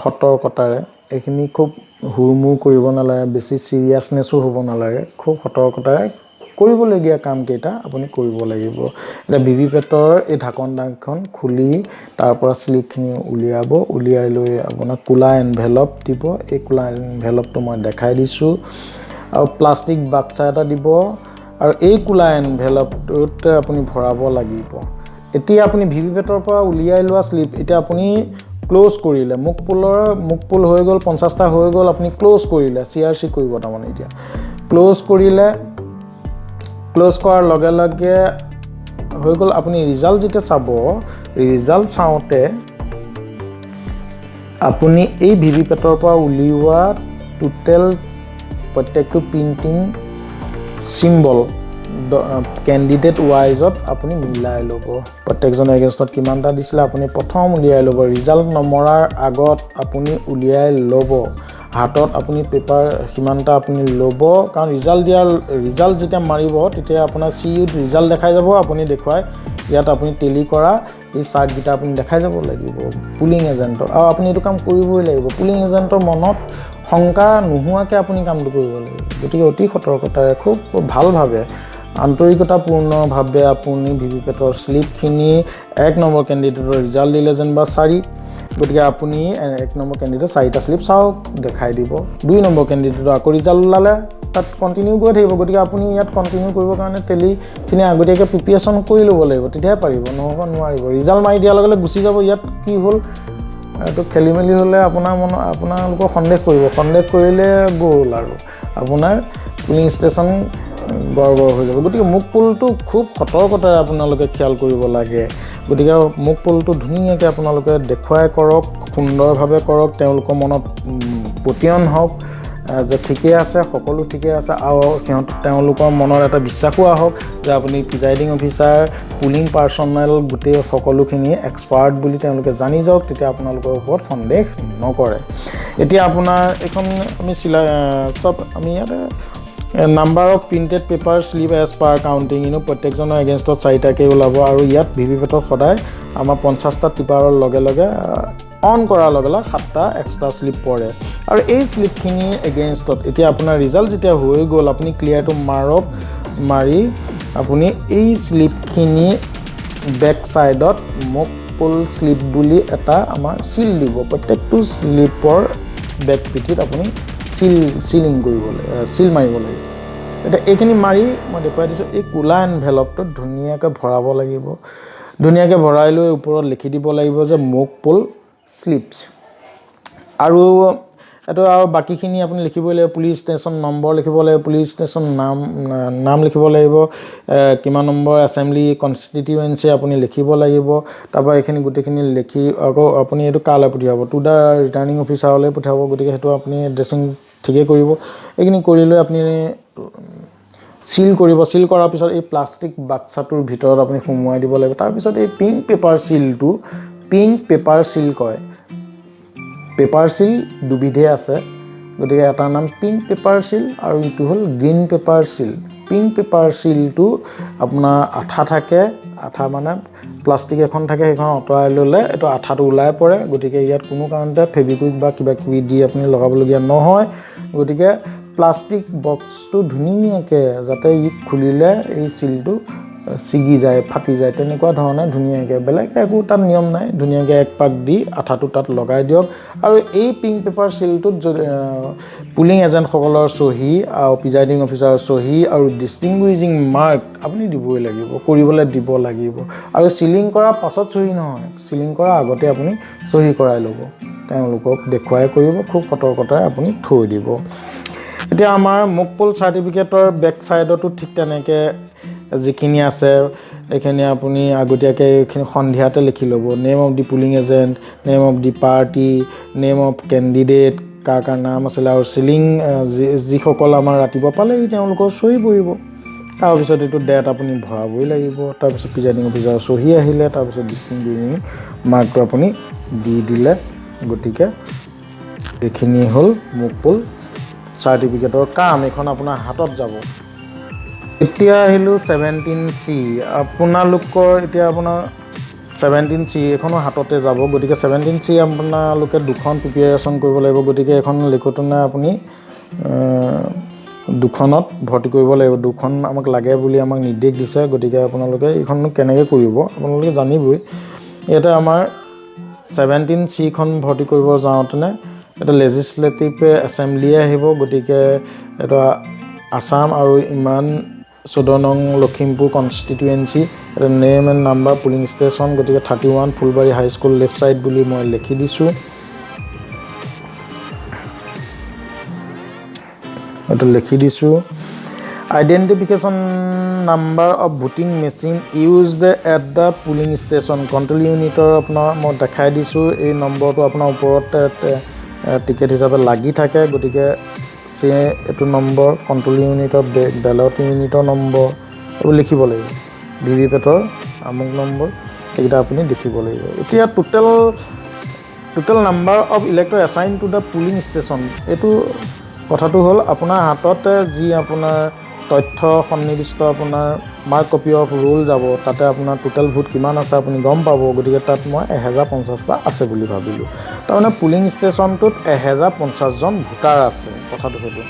সতৰ্কতাৰে এইখিনি খুব হুৰমুৰ কৰিব নালাগে বেছি সিৰিয়াসনেছো হ'ব নালাগে খুব সতৰ্কতাৰে কৰিবলগীয়া কাম কেইটা আপুনি কৰিব লাগিব এটা ভিভিপেটৰ এই ঢাকনখন খুলি তাৰ পৰা স্লিপখিনি উলিয়াব উলিয়াই লৈ আপোনাৰ কুলা এনভেলপ দিব এই কুলা এনভেলপটো মই দেখাই দিছো আৰু প্লাষ্টিক বাক্সা এটা দিব আৰু এই কুলা এনভেলপটোত আপুনি ভৰাব লাগিব এতিয়া আপুনি ভিভিপেটৰ পৰা উলিয়াই লোৱা স্লিপ এতিয়া আপুনি ক্লোজ কৰিলে মুক পুল হৈ গ'ল 50টা হৈ গ'ল আপুনি ক্লোজ কৰিলে সিআৰসি কৰিব তাৰমানে এতিয়া ক্লোজ কৰিলে ক্লোজ কৰাৰ লগে লগে হৈ গ'ল আপুনি ৰিজাল্ট যেতিয়া চাব ৰিজাল্ট চাওঁতে আপুনি এই ভিভিপেটৰ পৰা উলিওৱা টোটাল প্ৰত্যেকটো প্ৰিন্টিং সিম্বল ক্যান্ডিডেট ওয়াইজত আপুনি মিলাই ল'ব প্ৰত্যেকজন এগেইনষ্টত কিমানটা দিছিলে আপুনি প্ৰথম উলিয়াই ল'ব ৰিজাল্ট নমৰাৰ আগত আপুনি উলিয়াই ল'ব হাতত আপুনি পেপাৰ কিমানটা আপুনি ল'ব কাৰণ ৰিজাল্ট যেতিয়া মাৰিব তেতিয়া আপোনাৰ সিইউত ৰিজাল্ট দেখাই যাব আপুনি দেখুৱাই ইয়াত আপুনি টেলি কৰা এই চাৰ্ট গিটা আপুনি দেখাই যাব লাগিব পুলিং এজেন্টৰ আৰু আপুনি এইটো কাম কৰিবই লাগিব পুলিং এজেন্টৰ মনত শংকা নোহোৱাকৈ আপুনি কামটো কৰিব লাগিব গতিকে অতি সতৰ্কতাৰে খুব ভালভাৱে আন্তৰিকতাপূৰ্ণভাৱে আপুনি ভিভিপেটৰ স্লিপখিনি 1 নম্বৰ ক্যান্ডিডেটৰ ৰিজাল্ট দিলে যেনবা 4 গতিকে আপুনি 1 নম্বৰ ক্যান্ডিডেট 4টা স্লিপ চাওক দেখাই দিব 2 নম্বৰ ক্যান্ডিডেটৰ আকৌ ৰিজাল্ট ওলালে তাত কন্টিনিউ কৰি থাকিব গতিকে আপুনি ইয়াত কন্টিনিউ কৰিবৰ কাৰণে টেলিখিনি আগতীয়াকৈ প্ৰিপাৰেচন কৰি ল'ব লাগিব তেতিয়াহে পাৰিব নহ'ব নোৱাৰিব ৰিজাল্ট মাৰি দিয়াৰ লগে লগে গুচি যাব ইয়াত কি হ'ল এটো খেলিমেলি হলে আপোনালোকৰ সন্দেহ কৰিলে গ'ল আৰু আপোনাৰ পুলিং ষ্টেচন গড়গড় হৈ যাব গতিকে মুক পুলটো খুব সতৰ্কতাৰে আপোনালোকে খেয়াল কৰিব লাগে গতিকে মুক পুলটো ধুনীয়াকৈ আপোনালোকে দেখুৱাই কৰক সুন্দৰভাৱে কৰক তেওঁলোকৰ মনত পতিয়ন হওক যে ঠিকে আছে সকলো ঠিকে আছে আৰু তেওঁলোকৰ মনৰ এটা বিশ্বাসও আহক যে আপুনি প্ৰিজাইডিং অফিচাৰ পুলিং পাৰ্সনেল গোটেই সকলোখিনি এক্সপাৰ্ট বুলি তেওঁলোকে জানি যাওক তেতিয়া আপোনালোকৰ ওপৰত সন্দেহ নকৰে এতিয়া আপোনাৰ এখন আমি সব আমি ইয়াতে number of printed paper slip as per counting প্ৰত্যেকজনৰ এগেইনষ্টত 4টাকৈ ওলাব আৰু ইয়াত ভিভিপেটৰ সদায় আমাৰ 50টা টিপাৰৰ লগে লগে অন কৰাৰ লগে লগে 7টা এক্সট্ৰা স্লিপ পৰে আৰু এই স্লিপখিনি এগেইনষ্টত এতিয়া আপোনাৰ ৰিজাল্ট যেতিয়া হৈ গ'ল আপুনি ক্লিয়াৰটো মাৰি আপুনি এই স্লিপখিনি বেক সাইডত মুক পুল স্লিপ বুলি এটা আমাৰ সিল দিব প্ৰত্যেকটো স্লিপৰ বেক পিঠিত আপুনি সিলিং কৰিব লাগে সিল মাৰিব লাগে এটা এইখিনি মাৰি মই দেখুৱাই দিছো এই কুলা এনভেলপটো ধুনীয়াকৈ ভৰাব লাগিব ধুনীয়াকৈ ভৰাই লৈ ওপৰত লিখি দিব লাগিব যে মুক পুল স্লিপছ আৰু এটো আৰু বাকিখিনি আপুনি লিখিবই লাগিব পুলিশ ষ্টেচন নম্বৰ লিখিব লাগিব পুলিশ ষ্টেচন নাম লিখিব লাগিব কিমান নম্বৰ এসেম্বলি কনস্টিটিউয়েন্সি আপুনি লিখিব লাগিব তাৰপৰা এইখিনি গুটেখিনি লিখি আকৌ আপুনি এটো কালে পঠিয়াব টু দা ৰিটাৰ্নিং অফিচাৰলৈ পঠাব গতিকে হেতু আপুনি এড্ৰেছিং ঠিকে কৰিব এইখিনি কৰি লৈ আপুনি সিল কৰিব সিল কৰাৰ পিছত এই প্লাষ্টিক বাক্সাটোৰ ভিতৰত আপুনি সুমুৱাই দিব লাগিব তাৰ পিছত এই পিংক পেপাৰ সিল কয় পেপাৰ সিল দুবিধে আছে গতিকে এটা নাম পিংক পেপাৰ সিল আৰু ইটো হ'ল green paper seal pink paper সিলটো আপোনাৰ আঠা থাকে আঠা মানে প্লাষ্টিক এখন থাকে সেইখন অতৰাই ললে এটো আঠাটো ওলাই পৰে গতিকে ইয়াত কোনো কাৰণতে ফেভিকুইক বা কিবা কিবি দি আপুনি লগাবলগীয়া নহয় গতিকে প্লাষ্টিক বক্সটো ধুনীয়াকৈ যাতে ই খুলিলে এই সিলটো ছিগি যায় ফাটি যায় তেনেকুৱা ধৰণে ধুনীয়াকৈ বেলেগ একো তাত নিয়ম নাই ধুনীয়াকৈ এক পাক দি আঠাটো তাত লগাই দিয়ক আৰু এই পিংক পেপাৰ চিলটোত পুলিং এজেণ্টসকলৰ চহী আৰু প্ৰিজাইডিং অফিচাৰৰ চহী আৰু ডিষ্টিংগুইজিং মাৰ্ক আপুনি দিবই লাগিব কৰিবলৈ দিব লাগিব আৰু চিলিং কৰাৰ পাছত চহী নহয় চিলিং কৰাৰ আগতে আপুনি চহী কৰাই ল'ব তেওঁলোকক দেখুৱাই কৰিব খুব সতৰ্কতাৰে আপুনি থৈ দিব এতিয়া আমাৰ মকপল চাৰ্টিফিকেটৰ বেক সাইডতো ঠিক তেনেকৈ যিখিনি আছে এইখিনি আপুনি আগতীয়াকৈ এইখিনি সন্ধিয়াতে লিখি ল'ব name of the polling agent name of the party name of candidate কাৰ নাম আছিলে আৰু চিলিং যিসকল আমাৰ ৰাতিপুৱা পালেহি তেওঁলোকৰ চহী পৰিব তাৰপিছত এইটো ডেট আপুনি ভৰাবই লাগিব তাৰপিছত প্ৰিজাইডিং অফিচাৰৰ চহী আহিলে তাৰপিছত ডিষ্টিংগুইজিং মাৰ্কটো আপুনি দি দিলে গতিকে এইখিনি হ'ল মকপল চাৰ্টিফিকেটৰ কাম এইখন আপোনাৰ হাতত যাব এতিয়া আহিলোঁ 17C আপোনালোকৰ এতিয়া আপোনাৰ 17C এইখনো হাততে যাব গতিকে 17C আপোনালোকে দুখন প্ৰিপেয়াৰেশ্যন কৰিব লাগিব গতিকে এখন লিখোঁতে আপুনি দুখনত ভৰ্তি কৰিব লাগিব দুখন আমাক লাগে বুলি আমাক নিৰ্দেশ দিছে গতিকে আপোনালোকে এইখন কেনেকৈ কৰিব আপোনালোকে জানিবই ইয়াতে আমাৰ 17Cখন ভৰ্তি কৰিব যাওঁতেনে এটা লেজিসলেটিভ এছেম্বলিয়ে আহিব গতিকে এটা আসাম আৰু ইমান 14 নং লখিমপুৰ কনষ্টিটুৱেঞ্চি এটা name and number polling station গতিকে 31 Phulbari high school left side বুলি মই লিখি দিছোঁ এটা লিখি দিছোঁ identification number of voting machine used at the polling station control ইউনিটৰ আপোনাৰ মই দেখাই দিছোঁ এই নম্বৰটো আপোনাৰ ওপৰত টিকেট হিচাপে লাগি থাকে গতিকে এইটো নম্বৰ কণ্ট্ৰল ইউনিটৰ বেলট ইউনিটৰ নম্বৰ এইবোৰ লিখিব লাগিব ভিভি পেটৰ আমুক নম্বৰ এইকেইটা আপুনি লিখিব লাগিব এতিয়া total number of elector assign to the polling station এইটো কথাটো হ'ল আপোনাৰ হাতত যি আপোনাৰ তথ্য সন্নিৱিষ্ট আপোনাৰ মাৰ্ক কপি অফ ৰোল যাব তাতে আপোনাৰ টোটেল ভোট কিমান আছে আপুনি গম পাব গতিকে তাত মই 1050টা আছে বুলি ভাবিলোঁ তাৰমানে পুলিং ষ্টেচনটোত 1050জন ভোটাৰ আছে কথাটো সেইটো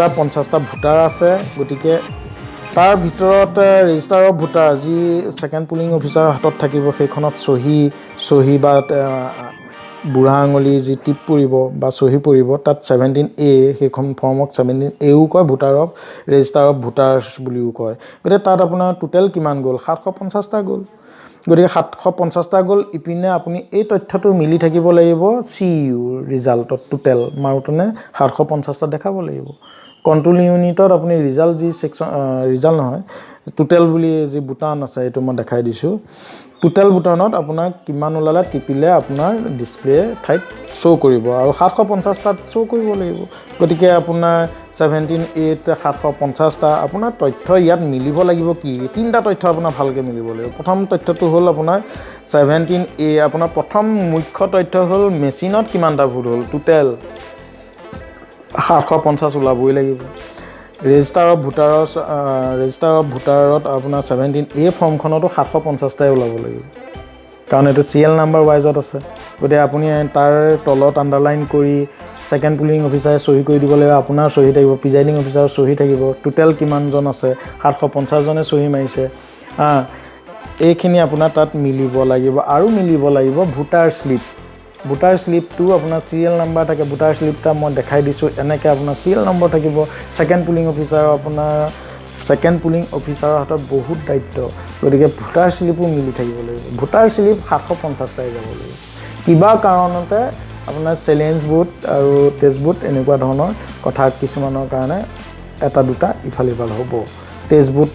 1050টা ভোটাৰ আছে গতিকে তাৰ ভিতৰত ৰেজিষ্টাৰ অফ ভোটাৰ যি ছেকেণ্ড পুলিং অফিচাৰৰ হাতত থাকিব সেইখনত চহী বা বুঢ়া আঙুলি যি টিপ পৰিব বা চহী পৰিব তাত 17A সেইখন ফৰ্মক 17Aও কয় voter of register of voters বুলিও কয় গতিকে তাত আপোনাৰ টোটেল কিমান গ'ল 750টা গ'ল গতিকে 750টা গ'ল ইপিনে আপুনি এই তথ্যটো মিলি থাকিব লাগিব CU ৰিজাল্টত টোটেল মাৰোঁতেনে 750টা দেখাব লাগিব কণ্ট্ৰল ইউনিটত আপুনি ৰিজাল্ট যি সেকশ্যন ৰিজাল্ট নহয় টোটেল বুলি যি বুটান আছে এইটো মই দেখাই দিছোঁ টোটেল বুটানত আপোনাৰ কিমান ওলালে টিপিলে আপোনাৰ ডিসপ্লে ঠাইত শ্ব' কৰিব আৰু 750টাত শ্ব' কৰিব লাগিব গতিকে আপোনাৰ 17A 750টা আপোনাৰ তথ্য ইয়াত মিলিব লাগিব কি তিনিটা তথ্য আপোনাৰ ভালকৈ মিলিব লাগিব প্ৰথম তথ্যটো হ'ল আপোনাৰ 17A আপোনাৰ প্ৰথম মুখ্য তথ্য হ'ল মেচিনত কিমানটা ভোট হ'ল টোটেল 750 ওলাবই লাগিব ৰেজিষ্টাৰ অফ ভোটাৰত আপোনাৰ 17A ফৰ্মখনতো 750টাই ওলাব লাগিব কাৰণ এইটো CL নাম্বাৰ ৱাইজত আছে গতিকে আপুনি তাৰ তলত আণ্ডাৰলাইন কৰি ছেকেণ্ড পুলিং অফিচাৰে চহী কৰি দিব লাগিব আপোনাৰ চহী থাকিব প্ৰিজাইডিং অফিচাৰৰ চহী থাকিব টোটেল কিমানজন আছে 750জনে চহী মাৰিছে এইখিনি আপোনাৰ তাত মিলিব লাগিব আৰু মিলিব লাগিব ভোটাৰ শ্লিপটো আপোনাৰ চিৰিয়েল নাম্বাৰ থাকে ভোটাৰ শ্লিপটা মই দেখাই দিছোঁ এনেকৈ আপোনাৰ চিৰিয়েল নম্বৰ থাকিব ছেকেণ্ড পুলিং অফিচাৰৰ হাতত বহুত দায়িত্ব গতিকে ভোটাৰ শ্লিপো মিলি থাকিব লাগিব ভোটাৰ শ্লিপ 750টাই যাব লাগিব কিবা কাৰণতে আপোনাৰ চেলেঞ্জ বুথ আৰু টেষ্ট বুথ এনেকুৱা ধৰণৰ কথা কিছুমানৰ কাৰণে এটা দুটা ইফাল হ'ব টেষ্ট বুথ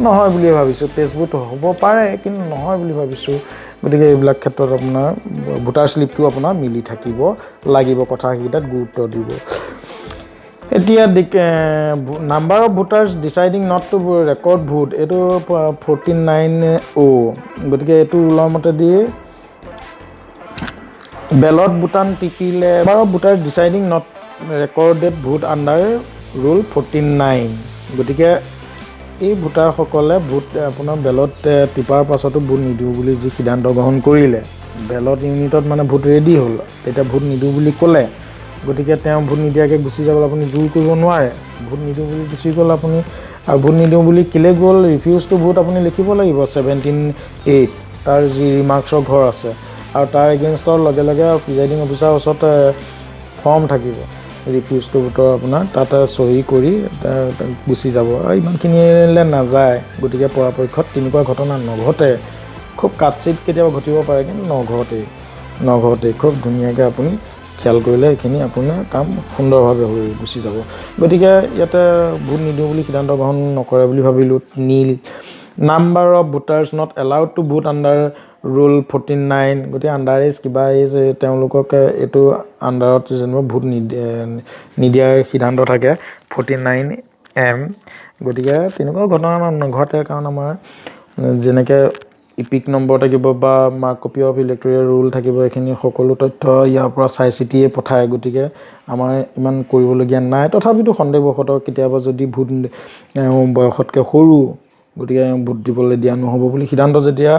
নহয় বুলি ভাবিছোঁ টেষ্ট বুথ হ'ব পাৰে কিন্তু নহয় বুলি ভাবিছোঁ গতিকে এইবিলাক ক্ষেত্ৰত আপোনাৰ ভোটাৰ শ্লিপটো আপোনাৰ মিলি থাকিব লাগিব কথাকেইটাত গুৰুত্ব দিব এতিয়া number of voters deciding not to record vote এইটো 49O গতিকে এইটো ওলোৱাৰ মতে দি বেলট বুটান টিপিলে number of voters deciding not recorded vote under rule 49 গতিকে এই ভোটাৰসকলে ভোট আপোনাৰ বেলট টিপাৰ পাছতো ভোট নিদিওঁ বুলি যি সিদ্ধান্ত গ্ৰহণ কৰিলে বেলট ইউনিটত মানে ভোট ৰেডি হ'ল তেতিয়া ভোট নিদিওঁ বুলি ক'লে গতিকে তেওঁ ভোট নিদিয়াকৈ গুচি যাবলৈ আপুনি জোৰ কৰিব নোৱাৰে ভোট নিদিওঁ বুলি গুচি গ'ল আপুনি আৰু ভোট নিদিওঁ বুলি কেলৈ গ'ল ৰিফিউজ টু ভোট আপুনি লিখিব লাগিব 17(8) তাৰ যি ৰিমাৰ্কছৰ ঘৰ আছে আৰু তাৰ এগেইনষ্টৰ লগে লগে প্ৰিজাইডিং অফিচাৰৰ ওচৰত ফৰ্ম থাকিব ৰিফিউজ টু ভোটৰ আপোনাৰ তাতে চহী কৰি গুচি যাব আৰু ইমানখিনিলৈ নাযায় গতিকে পৰাপক্ষত তেনেকুৱা ঘটনা নঘটে খুব কাটচিত কেতিয়াবা ঘটিব পাৰে কিন্তু নঘটেই খুব ধুনীয়াকৈ আপুনি খেয়াল কৰিলে এইখিনি আপোনাৰ কাম সুন্দৰভাৱে হৈ গুচি যাব গতিকে ইয়াতে ভোট নিদিওঁ বুলি সিদ্ধান্ত গ্ৰহণ নকৰে বুলি ভাবিলোঁ নীল number of voters not allowed to vote under rule 49 গতিকে আণ্ডাৰ এজ কিবা এজ তেওঁলোকক এইটো আণ্ডাৰত যেনিবা ভোট নিদিয়াৰ সিদ্ধান্ত থাকে 49M গতিকে তেনেকুৱা ঘটনা নঘটে কাৰণ আমাৰ যেনেকৈ ইপিক নম্বৰ থাকিব বা মাৰ্ক কপি অফ ইলেক্টৰিয়েল ৰুল থাকিব এইখিনি সকলো তথ্য ইয়াৰ পৰা চাই চিতিয়ে পঠায় গতিকে আমাৰ ইমান কৰিবলগীয়া নাই তথাপিতো সন্দেহবশতঃ কেতিয়াবা যদি ভোট বয়সতকৈ সৰু গতিকে ভোট দিবলৈ দিয়া নহ'ব বুলি সিদ্ধান্ত যেতিয়া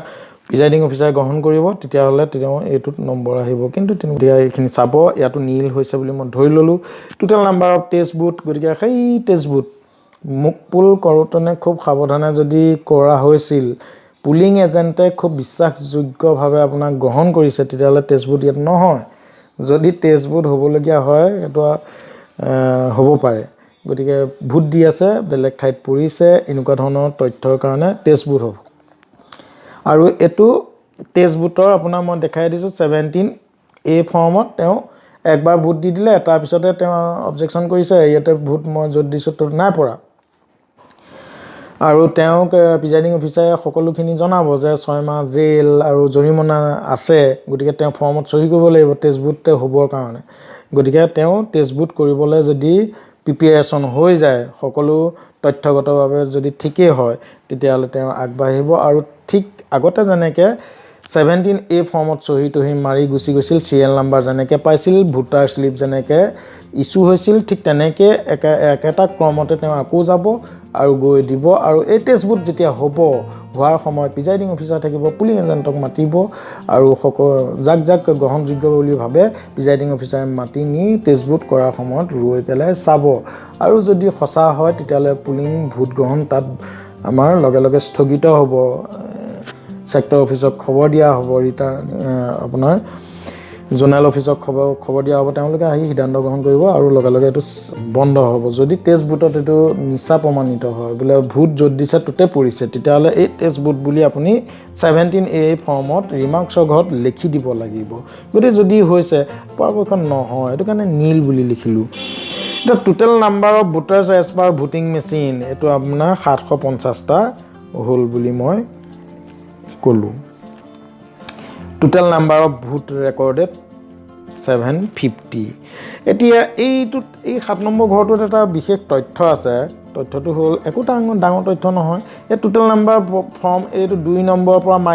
প্ৰিজাইডিং অফিচাৰে গ্ৰহণ কৰিব তেতিয়াহ'লে তেওঁ এইটোত নম্বৰ আহিব কিন্তু তেতিয়া এইখিনি চাব ইয়াতো নীল হৈছে বুলি মই ধৰি ল'লোঁ total number of test booth গতিকে সেই টেষ্ট বুথ মুখ পুল কৰোঁতেনে খুব সাৱধানে যদি কৰা হৈছিল পুলিং এজেণ্টে খুব বিশ্বাসযোগ্যভাৱে আপোনাক গ্ৰহণ কৰিছে তেতিয়াহ'লে টেষ্ট বুথ ইয়াত নহয় যদি টেষ্ট বুথ হ'বলগীয়া হয় এইটো হ'ব পাৰে গতিকে ভোট দি আছে বেলেগ ঠাইত পৰিছে এনেকুৱা ধৰণৰ তথ্যৰ কাৰণে টেষ্ট বুথ হ'ব আৰু এইটো টেষ্ট বুথৰ আপোনাৰ মই দেখাই দিছোঁ 17A ফৰ্মত তেওঁ একবাৰ ভোট দি দিলে তাৰপিছতে তেওঁ অবজেকশ্যন কৰিছে ইয়াতে ভোট মই য'ত দিছোঁ ত'ত নাই পৰা আৰু তেওঁক প্ৰিজাইডিং অফিচাৰে সকলোখিনি জনাব যে 6 মাহ জেল আৰু জৰিমনা আছে গতিকে তেওঁ ফৰ্মত চহী কৰিব লাগিব টেষ্ট বুথ হ'বৰ কাৰণে গতিকে তেওঁ টেষ্ট বুথ কৰিবলৈ যদি প্ৰিপেৰেশ্যন হৈ যায় সকলো তথ্যগতভাৱে যদি ঠিকেই হয় তেতিয়াহ'লে তেওঁ আগবাঢ়িব আৰু ঠিক আগতে যেনেকৈ 17A ফৰ্মত চহী তহী মাৰি গুচি গৈছিল চিৰিয়েল নাম্বাৰ যেনেকৈ পাইছিল ভোটাৰ শ্লিপ যেনেকৈ ইছ্যু হৈছিল ঠিক তেনেকৈ একেটা ক্ৰমতে তেওঁ আকৌ যাব আৰু গৈ দিব আৰু এই টেষ্ট বুথ যেতিয়া হোৱাৰ সময়ত প্ৰিজাইডিং অফিচাৰ থাকিব পুলিং এজেণ্টক মাতিব আৰু যাক গ্ৰহণযোগ্য বুলি ভাবে প্ৰিজাইডিং অফিচাৰে মাতি নি টেষ্ট বুথ কৰাৰ সময়ত ৰৈ পেলাই চাব আৰু যদি সঁচা হয় তেতিয়াহ'লে পুলিং ভোট গ্ৰহণ তাত আমাৰ লগে লগে স্থগিত হ'ব সেক্টৰ অফিসক খবৰ দিয়া হ'ব আপোনাৰ জোনাল অফিসক খবৰ দিয়া হ'ব তেওঁলোকে আহি সিদ্ধান্ত গ্ৰহণ কৰিব আৰু লগে লগে এটো বন্ধ হ'ব যদি টেষ্ট বুথত এটো মিছা প্ৰমাণিত হয় বলে ভোট য'ত দিছে ততে পৰিছে তেতিয়াহ'লে এই টেষ্ট বুথ বুলি আপুনি 17A ফৰ্মত ৰিমাৰ্কছৰ ঘৰত লিখি দিব লাগিব গতি যদি হৈছে পৰাপক্ষত নহয় এটো কাৰণে নীল বুলি লিখিলো The total number of voters as per voting machine এটো আপোনাৰ 750টা হল বুলি মই কলো total number of vote recorded 750 এতিয়া এই 7 নম্বৰ ঘৰটোত এটা বিশেষ তথ্য আছে তথ্যটো হল একো ডাঙৰ তথ্য নহয় এই total number ফৰ্ম এইটো 2 নম্বৰৰ পৰা -3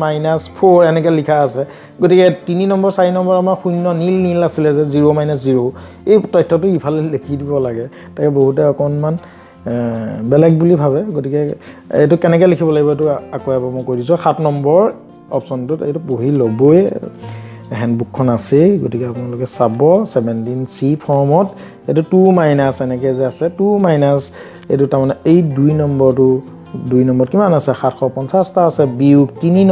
-4 এনেকৈ লিখা আছে গতিকে 3 নম্বৰ 4 নম্বৰ আমাৰ শূন্য নীল আছিল যে 0 -0 এই তথ্যটো ইফালে লিখি দিব লাগে তাকে বহুতে অকনমান বেলেগ বুলি ভাবে গতিকে এটো কেনেকৈ লিখিব লাগিব এটো আকৌ এবাৰ মই কৈ দিছো 7 নম্বৰ অপচনটোত এটো পঢ়ি লবই হ্যান্ডবুকখন আছে গতিকে আপোনালোকে চাব 17C ফৰ্মত এটো 2- এনেকৈ যে আছে 2- এটো তাৰমানে এই 2 নম্বৰটো 2 নম্বৰ কিমান আছে 750টা আছে বিয়োগ 3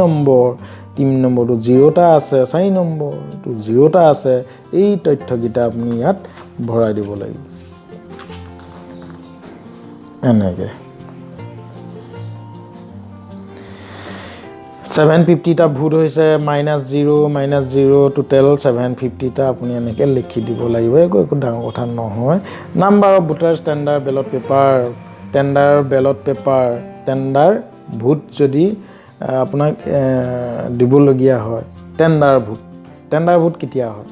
নম্বৰটো 0টা আছে 4 নম্বৰটো 0টা আছে এই তথ্যকিটা আপুনি ইয়াত ভৰাই দিব লাগিব এনেকৈ 750 টা ভোট হৈছে -0 টোটাল 750 টা আপুনি এনেকৈ লিখি দিব লাগিব একো ডাঙৰ কথা নহয় number of voter tender ballot paper tender vote যদি আপোনাক দিবলগীয়া হয় টেন্ডাৰ ভোট কেতিয়া হয়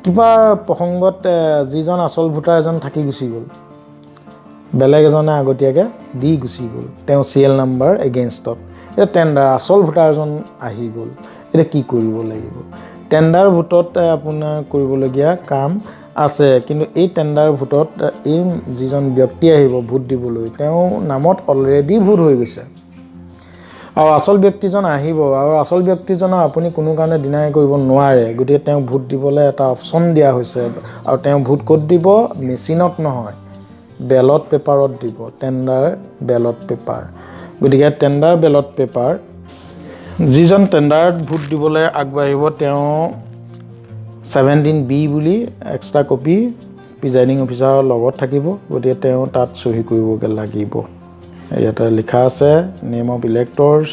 কিবা প্ৰসংগত যিজন আসল ভোটাৰ এজন থাকি গুচি গ'ল বেলেগ এজনে আগতীয়াকৈ দি গুচি গ'ল তেওঁ সিৰিয়েল নাম্বাৰ এগেইনষ্টত এটা টেন্ডাৰ আসল ভোটাৰজন আহি গ'ল এটা কি কৰিব লাগিব টেন্ডাৰ ভোটত আপোনাৰ কৰিবলগীয়া কাম আছে কিন্তু এই টেন্ডাৰ ভোটত এই যিজন ব্যক্তি আহিব ভোট দিবলৈ তেওঁ নামত অলৰেডি ভোট হৈ গৈছে আৰু আসল ব্যক্তিজন আহিব আৰু আসল ব্যক্তিজনক আপুনি কোনো কাৰণে ডিনাই কৰিব নোৱাৰে গতিকে তেওঁ ভোট দিবলৈ এটা অপচন দিয়া হৈছে আৰু তেওঁ ভোট ক'ত দিব মেচিনত নহয় বেলট পেপাৰত দিব টেণ্ডাৰ বেলট পেপাৰ গতিকে টেণ্ডাৰ বেলট পেপাৰ যিজন টেণ্ডাৰত ভোট দিবলৈ আগবাঢ়িব তেওঁ 17B বুলি এক্সট্ৰা কপি প্ৰিজাইডিং অফিচাৰৰ লগত থাকিব গতিকে তেওঁ তাত চহী কৰিবগৈ লাগিব ইয়াতে লিখা আছে নেম অফ ইলেক্টৰ্ছ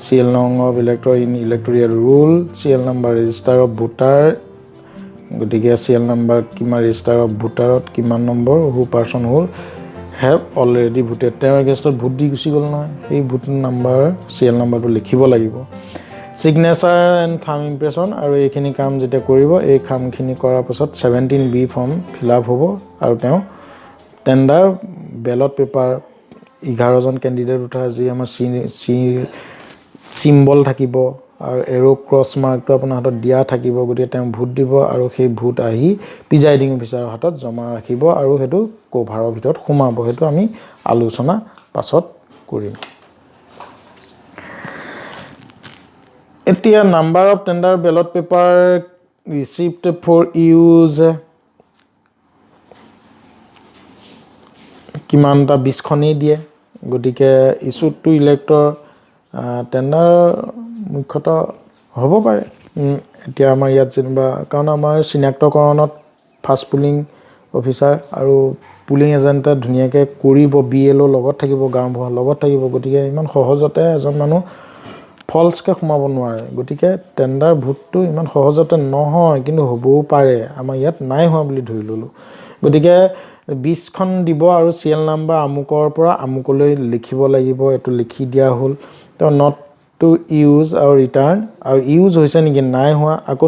সিএল নং of elector in electoral roll SL number register of voter গতিকে সিএল নাম্বাৰ কিমান ৰেজিষ্টাৰ অফ ভোটাৰত কিমান number who person who have already voted তেওঁ এগেইনষ্টত ভোট দি গুচি গ'ল নহয় সেই ভোট নাম্বাৰ সিএল নাম্বাৰটো লিখিব লাগিব সিগনেচাৰ এণ্ড থাম্ব ইমপ্ৰেছন আৰু এইখিনি কাম যেতিয়া কৰিব এই কামখিনি কৰাৰ পাছত 17B ফৰ্ম ফিল আপ হ'ব আৰু তেওঁ টেণ্ডাৰ বেলট পেপাৰ 11জন কেণ্ডিডেট উঠা যি আমাৰ চিম্বল থাকিব আৰু এৰো ক্ৰছ মাৰ্কটো আপোনাৰ হাতত দিয়া থাকিব গতিকে তেওঁ ভোট দিব আৰু সেই ভোট আহি প্ৰিজাইডিং অফিচাৰৰ হাতত জমা ৰাখিব আৰু সেইটো কভাৰৰ ভিতৰত সোমাব সেইটো আমি আলোচনা পাছত কৰিম এতিয়া number of tender ballot paper received for use কিমানটা 20খনেই দিয়ে গতিকে ইছ্যুড টু ইলেক্টৰ টেণ্ডাৰ মুখ্যতঃ হ'ব পাৰে এতিয়া আমাৰ ইয়াত যেনিবা কাৰণ আমাৰ চিনাক্তকৰণত ফাৰ্ষ্ট পুলিং অফিচাৰ আৰু পুলিং এজেণ্টে ধুনীয়াকৈ কৰিব BLO লগত থাকিব গাঁওবুঢ়াৰ লগত থাকিব গতিকে ইমান সহজতে এজন মানুহ ফলছকৈ সোমাব নোৱাৰে গতিকে টেণ্ডাৰ ভোটটো ইমান সহজতে নহয় কিন্তু হ'বও পাৰে আমাৰ ইয়াত নাই হোৱা বুলি ধৰি ল'লোঁ গতিকে 20খন দিব আৰু সিএল নাম্বাৰ আমুকৰ পৰা আমুকলৈ লিখিব লাগিব এইটো লিখি দিয়া হ'ল তো নট টু ইউজ আৰু ৰিটাৰ্ণ আৰু ইউজ হৈছে নেকি নাই হোৱা আকৌ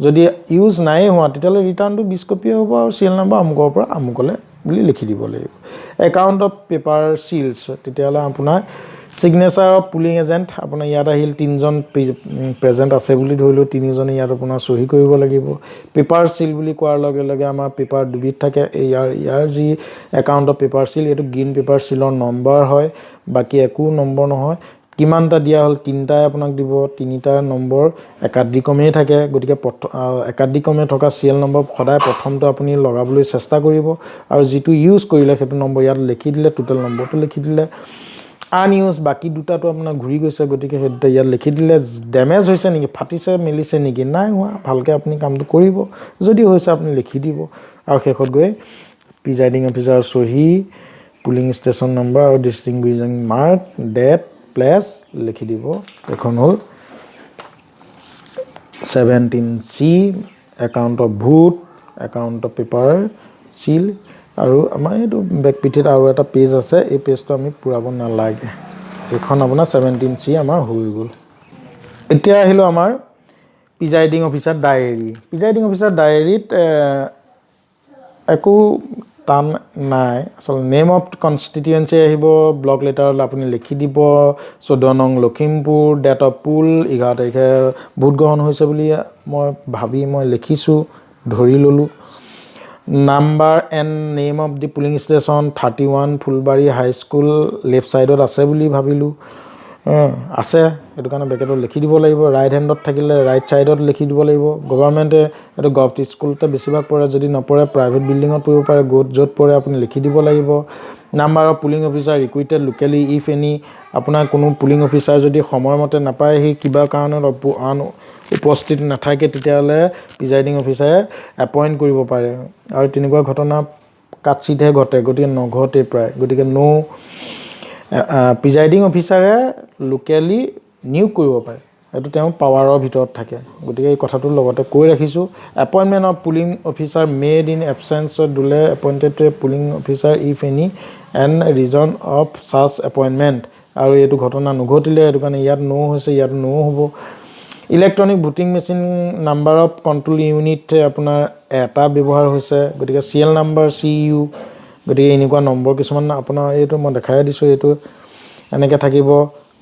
যদি ইউজ নাই হোৱা তেতিয়াহ'লে ৰিটাৰ্ণটো 20 কপি হ'ব আৰু সিএল নাম্বাৰ আমুকৰ পৰা আমুকলৈ বুলি লিখি দিব লাগিব একাউণ্ট অফ পেপাৰ চিলছ তেতিয়াহ'লে আপোনাৰ সিগনেচাৰ অফ পুলিং এজেণ্ট আপোনাৰ ইয়াত আহিল 3জন প্ৰেজেণ্ট আছে বুলি ধৰিলোঁ 3জনে ইয়াত আপোনাৰ চহী কৰিব লাগিব পেপাৰ চিল বুলি কোৱাৰ লগে লগে আমাৰ পেপাৰ দুবিধ থাকে ইয়াৰ যি একাউণ্ট অফ পেপাৰ চিল এইটো গ্ৰীণ পেপাৰ চিলৰ নম্বৰ হয় বাকী একো নম্বৰ নহয় কিমানটা দিয়া হ'ল 3টাই আপোনাক দিব 3টা নম্বৰ একাধিক্ৰমেই থাকে গতিকে একাধিক্ৰমে থকা সিএল নম্বৰ সদায় প্ৰথমটো আপুনি লগাবলৈ চেষ্টা কৰিব আৰু যিটো ইউজ কৰিলে সেইটো নম্বৰ ইয়াত লিখি দিলে টোটেল নম্বৰটো লিখি দিলে আনইউজ বাকি দুটাটো আপোনাৰ ঘূৰি গৈছে গতিকে সেই দুটা ইয়াত লিখি দিলে ডেমেজ হৈছে নেকি ফাটিছে মেলিছে নেকি নাই হোৱা ভালকৈ আপুনি কামটো কৰিব যদি হৈছে আপুনি লিখি দিব আৰু শেষত গৈ প্ৰিজাইডিং অফিচাৰ চহী পুলিং ষ্টেচন নম্বৰ আৰু ডিষ্টিংগুইজিং মাৰ্ক ডেট প্লেচ লিখি দিব এখন হ'ল 17C account of vote account of paper seal আৰু আমাৰ এইটো বেকপিঠিত আৰু এটা পেজ আছে এই পেজটো আমি পূৰাব নালাগে এইখন আপোনাৰ 17C আমাৰ হৈ গ'ল এতিয়া আহিলোঁ আমাৰ প্ৰিজাইডিং অফিচাৰ ডায়েৰীত একো টান নাই আচলতে নেম অফ কনষ্টিটুৱেঞ্চি আহিব ব্লক লেটাৰত আপুনি লিখি দিব 14 নং লখিমপুৰ ডেট অফ পুল 11 তাৰিখে ভোট গ্ৰহণ হৈছে বুলি মই লিখিছোঁ ধৰি ল'লোঁ number and name of the polling station 31 Phulbari high school left ছাইডত আছে বুলি ভাবিলোঁ আছে সেইটো কাৰণে বেকেটত লিখি দিব লাগিব ৰাইট হেণ্ডত থাকিলে ৰাইট ছাইডত লিখি দিব লাগিব গভৰ্ণমেণ্টে এইটো গভৰ্ণমেণ্ট স্কুলতে বেছিভাগ পৰে যদি নপৰে প্ৰাইভেট বিল্ডিঙত পৰিব পাৰে য'ত পৰে আপুনি লিখি দিব লাগিব number of polling officer recruited locally if any আপোনাৰ কোনো পুলিং অফিচাৰ যদি সময়মতে নাপায় সেই কিবা কাৰণত উপস্থিত নাথাকে তেতিয়াহ'লে প্ৰিজাইডিং অফিচাৰে এপইণ্ট কৰিব পাৰে আৰু তেনেকুৱা ঘটনা কাটচিটহে ঘটে গতিকে নঘটে প্ৰায় গতিকে প্ৰিজাইডিং অফিচাৰে লোকেলি নিয়োগ কৰিব পাৰে এইটো তেওঁ পাৱাৰৰ ভিতৰত থাকে গতিকে এই কথাটো লগতে কৈ ৰাখিছোঁ appointment of polling officer made in absence duly appointed to a polling officer if any and reason of such appointment আৰু এইটো ঘটনা নঘটিলে সেইটো কাৰণে ইয়াত হৈছে ইয়াত হ'ব electronic voting machine number of control unit আপোনাৰ এটা ব্যৱহাৰ হৈছে গতিকে সিএল নাম্বাৰ CU গতিকে এনেকুৱা নম্বৰ কিছুমান আপোনাৰ এইটো মই দেখাই দিছোঁ এইটো এনেকৈ থাকিব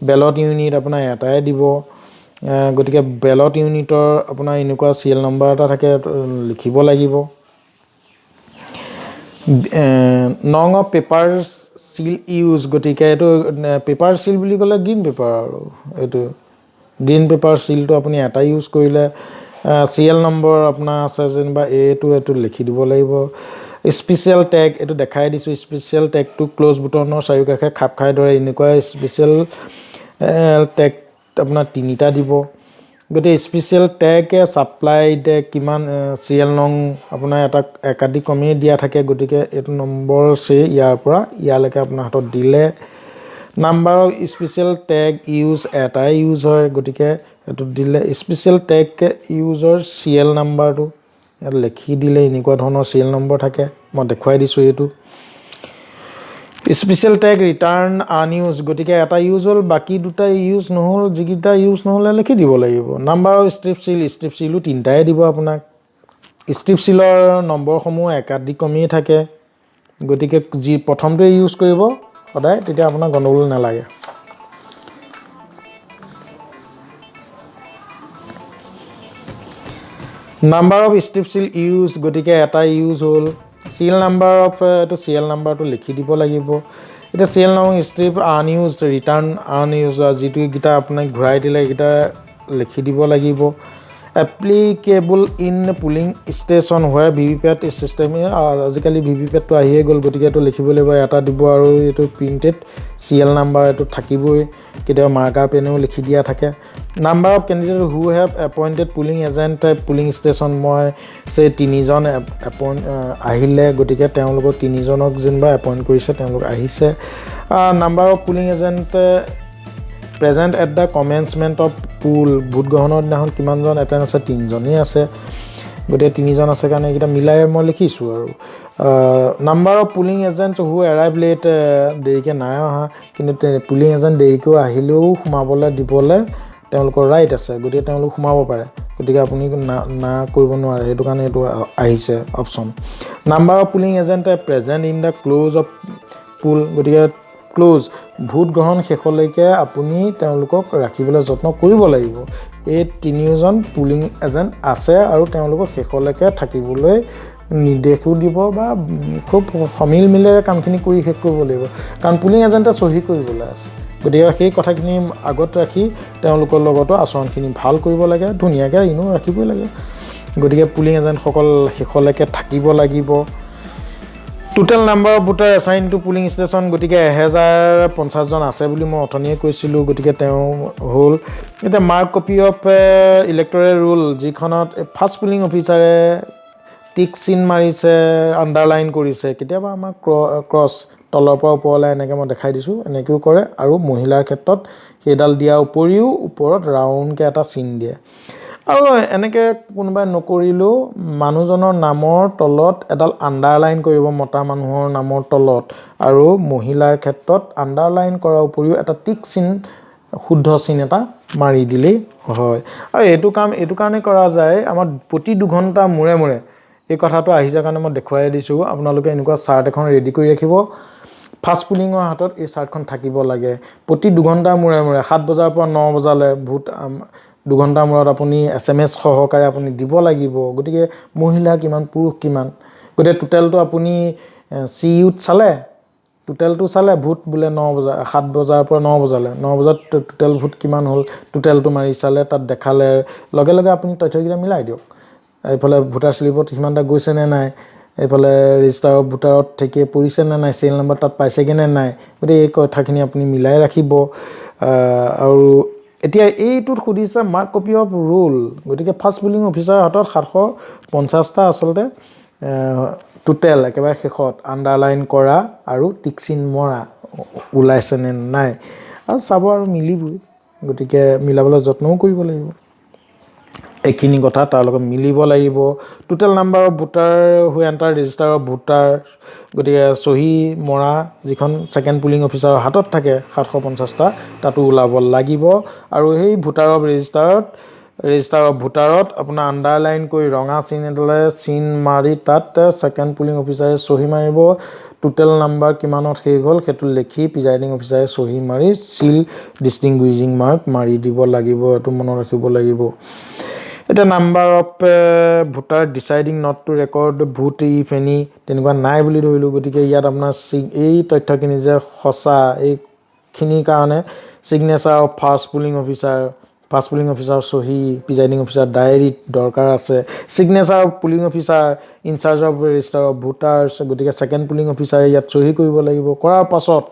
বেলট ইউনিট আপোনাৰ এটাই দিব গতিকে বেলট ইউনিটৰ আপোনাৰ এনেকুৱা সিএল নম্বৰ এটা থাকে লিখিব লাগিব নং অফ পেপাৰ চিল ইউজ গতিকে এইটো পেপাৰ চিল বুলি ক'লে গ্ৰীণ পেপাৰ আৰু এইটো গ্ৰীণ পেপাৰ চিলটো আপুনি এটা ইউজ কৰিলে সিএল নম্বৰ আপোনাৰ আছে যেনিবা এইটো লিখি দিব লাগিব স্পেচিয়েল টেগ এইটো দেখাই দিছোঁ স্পেচিয়েল টেগটো ক্ল'জ বুটনৰ চাৰিওকাষে খাপ খাই ধৰে এনেকুৱা স্পেচিয়েল টেগ আপোনাৰ 3টা দিব গতিকে স্পেচিয়েল টেগ ছাপ্লাই কিমান চিৰিয়েল নং আপোনাৰ এটা একাধিক্ৰমেই দিয়া থাকে গতিকে এইটো নম্বৰ ইয়াৰ পৰা ইয়ালৈকে আপোনাৰ হাতত দিলে number of special tag use এটাই ইউজ হয় গতিকে এইটো দিলে স্পেচিয়েল টেগ ইউজৰ চিৰিয়েল নাম্বাৰটো ইয়াত লিখি দিলে এনেকুৱা ধৰণৰ চিৰিয়েল নম্বৰ থাকে মই দেখুৱাই দিছোঁ এইটো স্পেচিয়েল টেগ ৰিটাৰ্ণ আনইউজ গতিকে এটা ইউজ হ'ল বাকী দুটা ইউজ নহ'ল যিকেইটা ইউজ নহ'লে লিখি দিব লাগিব নাম্বাৰ অফ ষ্ট্ৰিপ চিলো 3টাই দিব আপোনাক ষ্ট্ৰিপ চিলৰ নম্বৰসমূহ একাধিক্ৰমেই থাকে গতিকে যি প্ৰথমটোৱে ইউজ কৰিব সদায় তেতিয়া আপোনাৰ গণ্ডগোল নালাগে number of strip seal used গতিকে এটা ইউজ হ'ল চিৰিয়েল নাম্বাৰ অফ এইটো চিৰিয়েল নাম্বাৰটো লিখি দিব লাগিব এতিয়া serial number strip unused return unused যিটোকেইটা আপোনাক ঘূৰাই দিলে এইকেইটা লিখি দিব লাগিব applicable in polling station where VVPAT system আজিকালি ভিভিপেটটো আহিয়ে গ'ল গতিকে এইটো লিখিব লাগিব এটা দিব আৰু এইটো প্ৰিণ্টেড চিৰিয়েল নাম্বাৰ এইটো থাকিবই কেতিয়াবা মাৰ্কাৰ পেনেও লিখি দিয়া থাকে number of candidate who have appointed polling agent polling station মই তিনিজন আহিলে গতিকে তেওঁলোকক তিনিজনক যেনিবা এপইণ্ট কৰিছে তেওঁলোক আহিছে number of polling agent present at the commencement of poll vote গ্ৰহণৰ দিনাখন কিমানজন এটেণ্ড আছে 3জনেই আছে গতিকে 3জন আছে কাৰণে এইকেইটা মিলাই মই লিখিছোঁ আৰু number of polling agent who arrive late দেৰিকৈ নাই অহা কিন্তু পুলিং এজেণ্ট দেৰিকৈ আহিলেও সোমাবলৈ দিবলৈ তেওঁলোকৰ ৰাইট আছে গতিকে তেওঁলোক সোমাব পাৰে গতিকে আপুনি না কৰিব নোৱাৰে সেইটো কাৰণে এইটো আহিছে option number of polling agent present in the close of poll গতিকে ক্ল'জ ভোট গ্ৰহণ শেষলৈকে আপুনি তেওঁলোকক ৰাখিবলৈ যত্ন কৰিব লাগিব এই 3জন পুলিং এজেণ্ট আছে আৰু তেওঁলোকক শেষলৈকে থাকিবলৈ নিৰ্দেশো দিব বা খুব সমিল মিলেৰে কামখিনি কৰি শেষ কৰিব লাগিব কাৰণ পুলিং এজেণ্টে চহী কৰিবলৈ আছে গতিকে সেই কথাখিনি আগত ৰাখি তেওঁলোকৰ লগতো আচৰণখিনি ভাল কৰিব লাগে ধুনীয়াকৈ ইনো ৰাখিবই লাগে গতিকে পুলিং এজেণ্টসকল শেষলৈকে থাকিব লাগিব total number of voter assign to polling station গতিকে 1050জন আছে বুলি মই অথনিয়ে কৈছিলোঁ গতিকে তেওঁ হ'ল এতিয়া mark copy of electoral rule যিখনত ফাৰ্ষ্ট পুলিং অফিচাৰে টিক চিন মাৰিছে আণ্ডাৰলাইন কৰিছে কেতিয়াবা আমাৰ ক্ৰছ তলৰ পৰা ওপৰলৈ এনেকৈ মই দেখাই দিছোঁ এনেকৈও কৰে আৰু মহিলাৰ ক্ষেত্ৰত সেইডাল দিয়াৰ উপৰিও ওপৰত ৰাউণ্ডকৈ এটা চিন দিয়ে আৰু এনেকৈ কোনোবাই নকৰিলেও মানুহজনৰ নামৰ তলত এডাল আণ্ডাৰলাইন কৰিব মতা মানুহৰ নামৰ তলত আৰু মহিলাৰ ক্ষেত্ৰত আণ্ডাৰলাইন কৰাৰ উপৰিও এটা টিক চিন শুদ্ধ চিন এটা মাৰি দিলেই হয় আৰু এইটো কাৰণে কৰা যায় আমাৰ প্ৰতি 2 ঘণ্টা মূৰে মূৰে এই কথাটো আহিছে কাৰণে মই দেখুৱাই দিছোঁ আপোনালোকে এনেকুৱা চাৰ্ট এখন ৰেডি কৰি ৰাখিব ফাৰ্ষ্ট পুলিঙৰ হাতত এই চাৰ্টখন থাকিব লাগে প্ৰতি 2 ঘণ্টাৰ মূৰে মূৰে 7 বজাৰ পৰা 9 বজালৈ ভোট 2 ঘণ্টাৰ মূৰত আপুনি SMS সহকাৰে আপুনি দিব লাগিব গতিকে মহিলা কিমান পুৰুষ কিমান গতিকে টোটেলটো আপুনি CUত চালে ভোট বোলে 7 বজাৰ পৰা 9 বজালৈ 9 বজাত টোটেল ভোট কিমান হ'ল টোটেলটো মাৰি চালে তাত দেখালে লগে লগে আপুনি তথ্যকেইটা মিলাই দিয়ক এইফালে ভোটাৰ স্লিপত সিমানটা গৈছে নে নাই এইফালে ৰেজিষ্টাৰ অফ ভোটাৰত ঠিকে পৰিছে নে নাই চিৰিয়েল নম্বৰ তাত পাইছেগৈ নে নাই গতিকে এই কথাখিনি আপুনি মিলাই ৰাখিব আৰু এতিয়া এইটোত সুধিছে মাৰ্ক কপি অফ ৰুল গতিকে ফাৰ্ষ্ট পুলিং অফিচাৰৰ হাতত 750টা আচলতে টোটেল একেবাৰে শেষত আণ্ডাৰলাইন কৰা আৰু টিক চিন মৰা ওলাইছে নে নাই আৰু চাব আৰু মিলিবই গতিকে মিলাবলৈ যত্নও কৰিব লাগিব এইখিনি কথা তাৰ লগত মিলিব লাগিব total number of voter who enter register of voter গতিকে চহী মৰা যিখন ছেকেণ্ড পুলিং অফিচাৰৰ হাতত থাকে 750টা তাতো ওলাব লাগিব আৰু সেই ভোটাৰ অফ ৰেজিষ্টাৰ অফ ভোটাৰত আপোনাৰ আণ্ডাৰলাইন কৰি ৰঙা চিন এডালে চিন মাৰি তাত ছেকেণ্ড পুলিং অফিচাৰে চহী মাৰিব টোটেল নাম্বাৰ কিমানত শেষ হ'ল সেইটো লিখি প্ৰিজাইডিং অফিচাৰে চহী মাৰি চিল ডিষ্টিংগুইজিং মাৰ্ক মাৰি দিব লাগিব এইটো মনত ৰাখিব লাগিব এটা number of voter deciding not to record vote if any তেনেকুৱা নাই বুলি ধৰিলোঁ গতিকে ইয়াত আপোনাৰ এই তথ্যখিনি যে সঁচা এইখিনিৰ কাৰণে signature of first polling officer first polling officer চহী, প্ৰিজাইডিং অফিচাৰ ডায়েৰীত দৰকাৰ আছে, signature of polling officer incharge of register of voters, গতিকে ছেকেণ্ড পুলিং অফিচাৰে ইয়াত চহী কৰিব লাগিব। কৰাৰ পাছত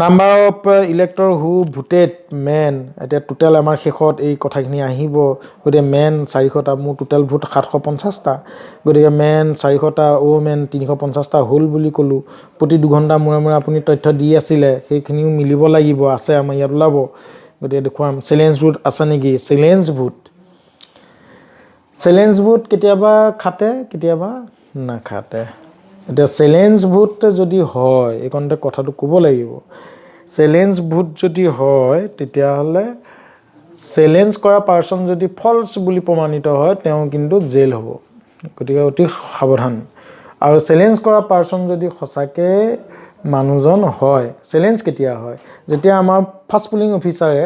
number of elector who voted men, এতিয়া টোটেল আমাৰ শেষত এই কথাখিনি আহিব। গতিকে মেন 400টা, মোৰ টোটেল ভোট 750টা, গতিকে মেন 400টা, মেন 350টা হ'ল বুলি ক'লোঁ। প্ৰতি 2 ঘণ্টা মূৰে মূৰে আপুনি তথ্য দি আছিলে, সেইখিনিও মিলিব লাগিব, আছে আমাৰ ইয়াত ওলাব। গতিকে দেখুৱাম চেলেঞ্জ ভোট আছে নেকি। চেলেঞ্জ ভোট কেতিয়াবা খাটে, কেতিয়াবা নাখাটে। এতিয়া চেলেঞ্জ ভোট যদি হয়, এইকণতে কথাটো ক'ব লাগিব, চেলেঞ্জ ভোট যদি হয় তেতিয়াহ'লে চেলেঞ্জ কৰা পাৰ্চন যদি ফল্ছ বুলি প্ৰমাণিত হয় তেওঁ কিন্তু জেল হ'ব। গতিকে অতি সাৱধান। আৰু চেলেঞ্জ কৰা পাৰ্চন যদি সঁচাকৈ মানুহজন হয়, চেলেঞ্জ কেতিয়া হয়, যেতিয়া আমাৰ ফাৰ্ষ্ট পুলিং অফিচাৰে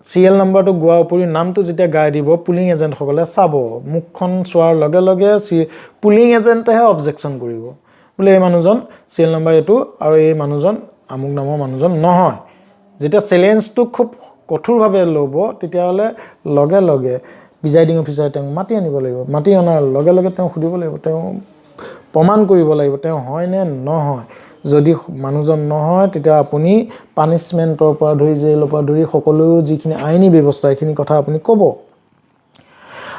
চিৰিয়েল নাম্বাৰটো গোৱাৰ উপৰি নামটো যেতিয়া গাই দিব, পুলিং এজেণ্টসকলে চাব, মুখখন চোৱাৰ লগে লগে পুলিং এজেণ্টেহে অবজেকশ্যন কৰিব, বোলে এই মানুহজন চিৰিয়েল নাম্বাৰ এইটো আৰু এই মানুহজন আমুক নামৰ মানুহজন নহয়। যেতিয়া চেলেঞ্জটো খুব কঠোৰভাৱে ল'ব তেতিয়াহ'লে লগে লগে প্ৰিজাইডিং অফিচাৰে তেওঁক মাতি আনিব লাগিব। মাতি অনাৰ লগে লগে তেওঁ সুধিব লাগিব, তেওঁ প্ৰমাণ কৰিব লাগিব তেওঁ হয় নে নহয়। যদি মানুহজন নহয় তেতিয়া আপুনি পানিছমেণ্টৰ পৰা ধৰি জেইলৰ পৰা ধৰি সকলো যিখিনি আইনী ব্যৱস্থা এইখিনি কথা আপুনি ক'ব।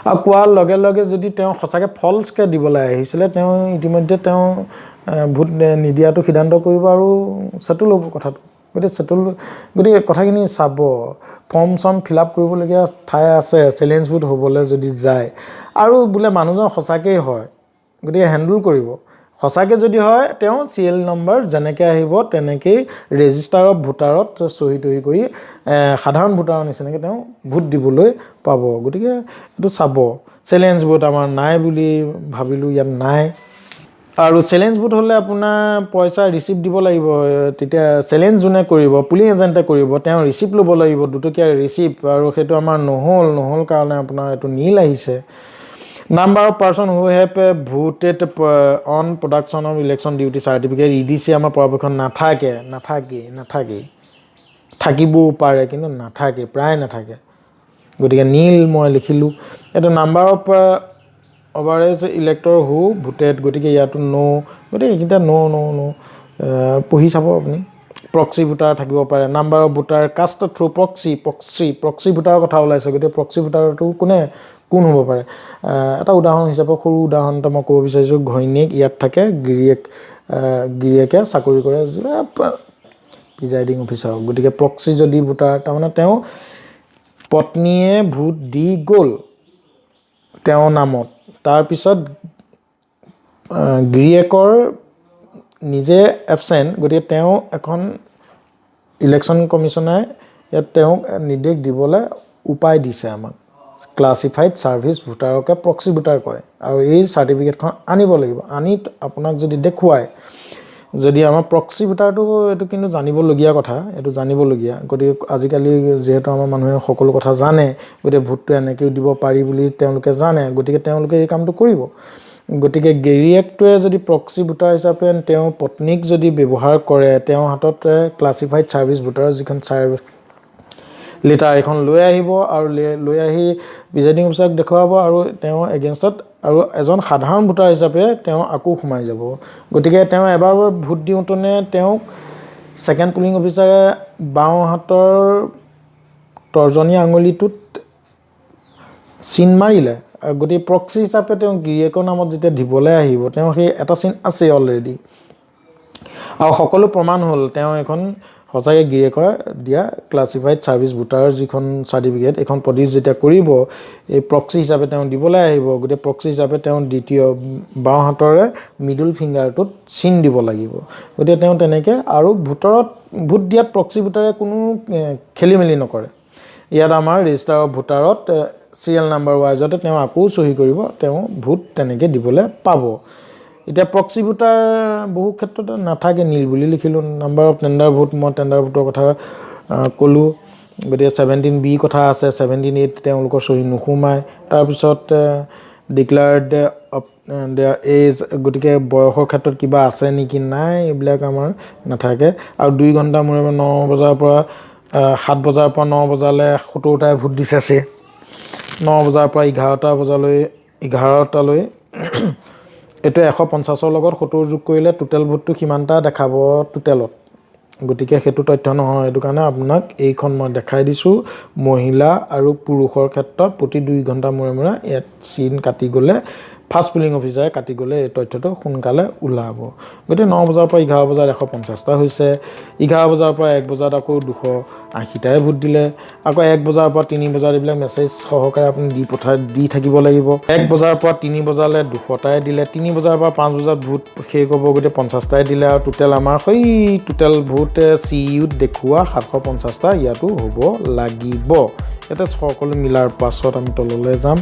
আৰু কোৱাৰ লগে লগে যদি তেওঁ সঁচাকৈ ফল্ছকৈ দিবলৈ আহিছিলে, তেওঁ ইতিমধ্যে তেওঁ ভোট নিদিয়াটো সিদ্ধান্ত কৰিব আৰু চেটুল হ'ব কথাটো। গতিকে কথাখিনি চাব, ফৰ্ম চৰ্ম ফিল আপ কৰিবলগীয়া ঠাই আছে চেলেঞ্জ ভোট হ'বলৈ যদি যায়। আৰু বোলে মানুহজন সঁচাকেই হয়, গতিকে হেণ্ডল কৰিব। সঁচাকৈ যদি হয় তেওঁ চিৰিয়েল নম্বৰ যেনেকৈ আহিব তেনেকেই ৰেজিষ্টাৰ অফ ভোটাৰত চহী তহী কৰি সাধাৰণ ভোটাৰৰ নিচিনাকৈ তেওঁ ভোট দিবলৈ পাব। গতিকে এইটো চাব। চেলেঞ্জ ভোট আমাৰ নাই বুলি ভাবিলোঁ, ইয়াত নাই। আৰু চেলেঞ্জ ভোট হ'লে আপোনাৰ পইচা ৰিচিপ্ট দিব লাগিব। তেতিয়া চেলেঞ্জ যোনে কৰিব, পুলিং এজেণ্টে কৰিব, তেওঁ ৰিচিপ্ট ল'ব লাগিব, 2 টকীয়া ৰিচিপ্ট। আৰু সেইটো আমাৰ নহ'ল কাৰণে আপোনাৰ এইটো নীল আহিছে। Number of person who have voted on production of election duty certificate, EDC আমাৰ পৰাপক্ষত নাথাকেই। থাকিবও পাৰে কিন্তু নাথাকে, প্ৰায় নাথাকে। গতিকে নীল মই লিখিলোঁ। এইটো number of অভাৰেজ elector who voted, গতিকে ইয়াতো গতিকে এইকেইটা পঢ়ি চাব আপুনি। প্ৰক্সি ভোটাৰ থাকিব পাৰে। Number of voter caste through proxy ভোটাৰৰ কথা ওলাইছে। গতিকে প্ৰক্সি ভোটাৰটো কোন হ'ব পাৰে। এটা উদাহৰণ হিচাপে সৰু উদাহৰণ এটা মই ক'ব বিচাৰিছোঁ। ঘৈণীয়েক ইয়াত থাকে, গিৰিয়েকে চাকৰি কৰে প্ৰিজাইডিং অফিচাৰক। গতিকে প্ৰক্সি যদি ভোটাৰ, তাৰমানে তেওঁ পত্নীয়ে ভোট দি গ'ল তেওঁৰ নামত, তাৰপিছত গিৰিয়েকৰ নিজে এবচেণ্ট, গতিকে তেওঁ এখন ইলেকশ্যন কমিশ্যনে ইয়াত তেওঁক নিৰ্দেশ দিবলৈ উপায় দিছে আমাক। ক্লাছিফাইড ছাৰ্ভিচ ভোটাৰকে প্ৰক্সি ভোটাৰ কয়। আৰু এই চাৰ্টিফিকেটখন আনিব লাগিব। আনি আপোনাক যদি দেখুৱায়, যদি আমাৰ প্ৰক্সি ভোটাৰটো, এইটো কিন্তু জানিবলগীয়া কথা, এইটো জানিবলগীয়া। গতিকে আজিকালি যিহেতু আমাৰ মানুহে সকলো কথা জানে, গতিকে ভোটটো এনেকৈও দিব পাৰি বুলি তেওঁলোকে জানে, গতিকে তেওঁলোকে এই কামটো কৰিব। গতিকে গিৰিয়েকটোৱে যদি প্ৰক্সি ভোটাৰ হিচাপে তেওঁ পত্নীক যদি ব্যৱহাৰ কৰে, তেওঁৰ হাতত ক্লাছিফাইড ছাৰ্ভিচ ভোটাৰৰ যিখন লেটাৰ এইখন লৈ আহিব আৰু লৈ আহি প্ৰিজাইডিং অফিচাৰক দেখুৱাব আৰু তেওঁ এগেইনষ্টত আৰু এজন সাধাৰণ ভোটাৰ হিচাপে তেওঁ আকৌ সোমাই যাব। গতিকে তেওঁ এবাৰ ভোট দিওঁতেনে তেওঁক ছেকেণ্ড পুলিং অফিচাৰে বাওঁ হাতৰ তৰ্জনী আঙুলিটোত চিন মাৰিলে। গতিকে প্ৰক্সি হিচাপে তেওঁ গিৰিয়েকৰ নামত যেতিয়া দিবলৈ আহিব, তেওঁ সেই এটা চিন আছে অলৰেডি। আৰু সকলো প্ৰমাণ হ'ল, তেওঁ এখন সঁচাকৈ গিৰিয়েকৰ দিয়া ক্লাছিফাইড ছাৰ্ভিচ ভোটাৰৰ যিখন চাৰ্টিফিকেট, এইখন প্ৰডিউচ যেতিয়া কৰিব, এই প্ৰক্সি হিচাপে তেওঁ দিবলৈ আহিব। গতিকে প্ৰক্সি হিচাপে তেওঁ দ্বিতীয় বাওঁ হাতৰে মিডল ফিংগাৰটোত চিন দিব লাগিব। গতিকে তেওঁ তেনেকৈ আৰু ভোট দিয়াত প্ৰক্সি ভোটাৰে কোনো খেলি মেলি নকৰে। ইয়াত আমাৰ ৰেজিষ্টাৰ অফ ভোটাৰত চিৰিয়েল নাম্বাৰ ৱাইজতে তেওঁ আকৌ চহী কৰিব, তেওঁ ভোট তেনেকৈ দিবলৈ পাব। এতিয়া প্ৰক্সি ভোটাৰ বহু ক্ষেত্ৰত নাথাকে, নীল বুলি লিখিলোঁ। নাম্বাৰ অফ টেণ্ডাৰ ভোট, মই টেণ্ডাৰ ভোটৰ কথা ক'লোঁ। গতিকে 17B কথা আছে, 17A তেওঁলোকৰ চহী নোসোমায়। তাৰপিছত ডিক্লেয়াৰ্ড অফ দেয়াৰ এজ, গতিকে বয়সৰ ক্ষেত্ৰত কিবা আছে নেকি, নাই, এইবিলাক আমাৰ নাথাকে। আৰু 2 ঘণ্টা মূৰে 9 বজাৰ পৰা 7 বজাৰ পৰা 9 বজালৈ 70টাই ভোট দিছে 9 বজাৰ পৰা 11টালৈ এইটো 150ৰ লগত 70 যোগ কৰিলে টোটেল ভোটটো কিমানটা দেখাব টোটেলত গতিকে সেইটো তথ্য নহয় এইটো কাৰণে আপোনাক এইখন মই দেখাই দিছো মহিলা আৰু পুৰুষৰ ক্ষেত্ৰত প্ৰতি 2 ঘণ্টা মূৰে মূৰে ইয়াত চিন কাটি গলে ফাৰ্ষ্ট পুলিং অফিচাৰে কাটি গলে এই তথ্যটো সোনকালে ওলাব গতিকে 9 বজাৰ পৰা 11 বজাত 150টা হৈছে 11 বজাৰ পৰা 1 বজাত আকৌ 280টাই ভোট দিলে আকৌ 1 বজাৰ পৰা 3 বজাত এইবিলাক মেছেজ সহকাৰে আপুনি দি থাকিব লাগিব 1 বজাৰ পৰা 3 বজালৈ 200টাই দিলে 3 বজাৰ পৰা 5 বজাত ভোট শেষ হ'ব গতিকে 50টাই দিলে আৰু টোটেল আমাৰ সেই টোটেল ভোট সিইউত দেখুৱা 750টা ইয়াতো হ'ব লাগিব এটা সকলো মিলাৰ পাছত আমি তললৈ যাম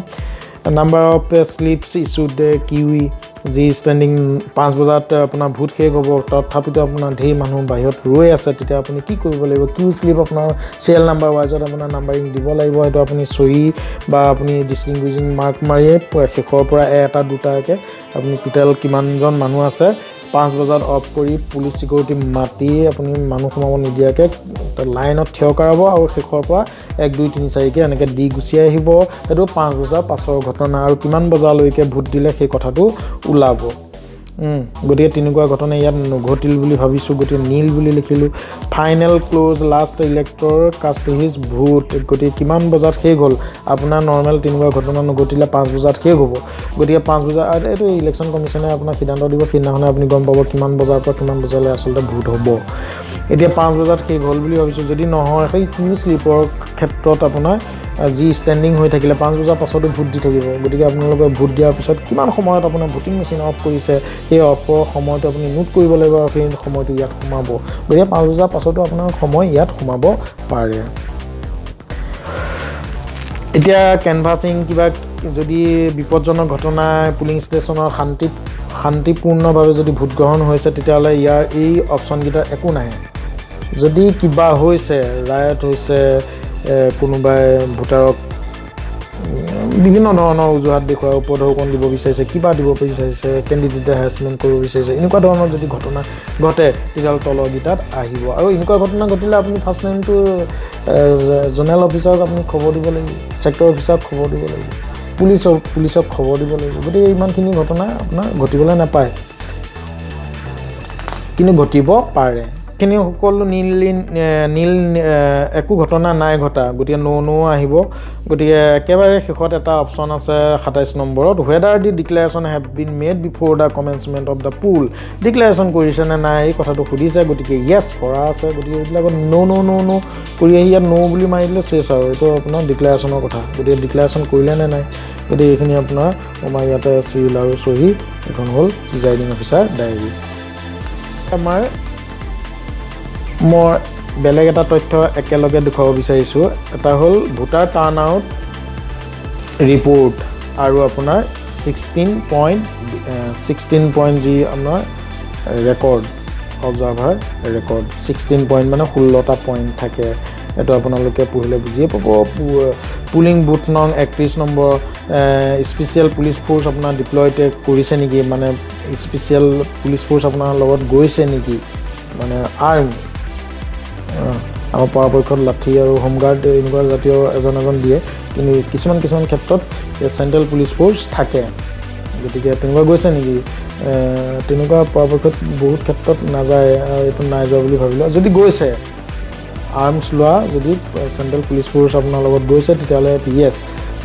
Number of slips issued QE যি ষ্টেণ্ডিং 5 বজাত আপোনাৰ ভোট শেষ হ'ব তথাপিতো আপোনাৰ ঢেৰ মানুহ বাহিৰত ৰৈ আছে তেতিয়া আপুনি কি কৰিব লাগিব কিউ স্লিপ আপোনাৰ সিৰিয়েল নাম্বাৰ ওয়াইজত আপোনাৰ নাম্বাৰিং দিব লাগিব এটা আপুনি সহি বা আপুনি ডিস্টিংগুইশিং মাৰ্ক মাৰিয়ে শেষৰ পৰা এটা দুটাকে আপুনি টোটেল কিমানজন মানুহ আছে 5 বজাত অফ কৰি পুলিচ সিকিউৰিটি মাতি আপুনি মানুহ সোমাব নিদিয়াকে লাইনত থিয় কৰাব আৰু শেষৰ পৰা 1 2 3 4 কে এনেকে দি গুছি আহিব এটো 5 বজাৰ পাছৰ ঘটনা আৰু কিমান বজালৈকে ভোট দিলে সেই কথাটো ওলাব গতিকে তিনিকুৱা ঘটনা ইয়াত নঘটিল বুলি ভাবিছো গতিকে নীল বুলি লিখিলো final close last elector cast his vote গতিকে কিমান বজাত শেষ হ'ল আপোনাৰ নৰমাল তিনিকুৱা ঘটনা নঘটিলে 5 বজাত শেষ হ'ব গতিকে 5 বজাত এইটো ইলেকশ্যন কমিছনে আপোনাক সিদ্ধান্ত দিব সিদিনাখনে আপুনি গম পাব কিমান বজাৰ পৰা কিমান বজালৈ আসলতে ভোট হ'ব এতিয়া 5 বজাত শেষ হ'ল বুলি ভাবিছো যদি নহয় সেই কিউ স্লিপৰ ক্ষেত্ৰত আপোনাৰ যি ষ্টেণ্ডিং হৈ থাকিলে 5 বজাৰ পাছতো ভোট দি থাকিব গতিকে আপোনালোকে ভোট দিয়াৰ পিছত কিমান সময়ত আপোনাৰ ভোটিং মেচিন অফ কৰিছে সেই অফৰ সময়টো আপুনি নোট কৰিব লাগিব আৰু সেই সময়টো ইয়াত সোমাব গতিকে 5 বজাৰ পাছতো আপোনাৰ সময় ইয়াত সোমাব পাৰে এতিয়া কেনভাসিং কিবা যদি বিপদজনক ঘটনা পুলিং ষ্টেচনৰ শান্তিপূৰ্ণভাৱে যদি ভোট গ্ৰহণ হৈছে তেতিয়াহ'লে ইয়াৰ এই অপচন কিটা একো নাই যদি কিবা হৈছে ৰায়ট হৈছে কোনোবাই ভোটাৰক বিভিন্ন ধৰণৰ উজুহাত দেখুৱাই উপঢৌকন দিব বিচাৰিছে কিবা দিব বিচাৰিছে কেণ্ডিডেটে হ্যাৰাসমেন্ট কৰিব বিচাৰিছে এনেকুৱা ধৰণৰ যদি ঘটনা ঘটে তেতিয়াহ'লে তলৰ গিটাত আহিব আৰু এনেকুৱা ঘটনা ঘটিলে আপুনি ফাৰ্ষ্ট নাইনটো জেনেৰেল অফিচাৰক আপুনি খবৰ দিব লাগিব সেক্টৰ অফিচাৰক খবৰ দিব লাগিব পুলিচক খবৰ দিব লাগিব গতিকে ইমানখিনি ঘটনা আপোনাৰ ঘটিবলৈ নাপায় কিন্তু ঘটিব পাৰে কিনি সকলো নীল একো ঘটনা নাই ঘটা গতিকে নো আহিব গতিকে একেবাৰে শেষত এটা অপচন আছে 27 নম্বৰত whether the declaration have been made before the commencement of the pool declaration কৰিছে নে নাই এই কথাটো সুধিছে গতিকে yes কৰা আছে গতিকে এইবিলাকত নো কৰি আহি ইয়াত নো বুলি মাৰিলে শেষ আৰু এইটো আপোনাৰ ডিক্লেৰেশ্যনৰ কথা গতিকে ডিক্লেৰেশ্যন কৰিলে নে নাই গতিকে এইখিনি আপোনাৰ আমাৰ ইয়াতে আছিল আৰু সহি এখন হ'ল প্ৰিজাইডিং অফিচাৰ ডায়েৰী আমাৰ মই বেলেগ এটা তথ্য একেলগে দেখুৱাব বিচাৰিছো এটা হ'ল ভোটাৰ টাৰ্ন আউট ৰিপোৰ্ট আৰু আপোনাৰ 16 পইণ্ট যি আমাৰ ৰেকৰ্ড অবজাৰ্ভাৰ ৰেকৰ্ড 16 পইণ্ট মানে 16টা পইণ্ট থাকে এটো আপোনালোকে পঢ়িলে বুজিয়ে পাব পুলিং বুথ নং 31 নম্বৰ স্পেশাল পুলিশ ফোৰ্স আপোনাৰ ডিপ্লয়ড কৰিছে নেকি মানে স্পেশাল পুলিশ ফোৰ্স আপোনাৰ লগত গৈছে নেকি মানে আৰ্ম আমাৰ পৰাপক্ষত লাঠি আৰু হোমগাৰ্ড এনেকুৱা জাতীয় এজন দিয়ে কিন্তু কিছুমান ক্ষেত্ৰত সেন্ট্ৰেল পুলিশ ফোৰ্স থাকে গতিকে তেনেকুৱা গৈছে নেকি তেনেকুৱা পৰাপক্ষত বহুত ক্ষেত্ৰত নাযায় এইটো নাই যোৱা বুলি ভাবিলো যদি গৈছে আৰ্মছ লোৱা যদি সেন্ট্ৰেল পুলিশ ফোৰ্স আপোনাৰ লগত গৈছে তেতিয়াহ'লে ইয়েছ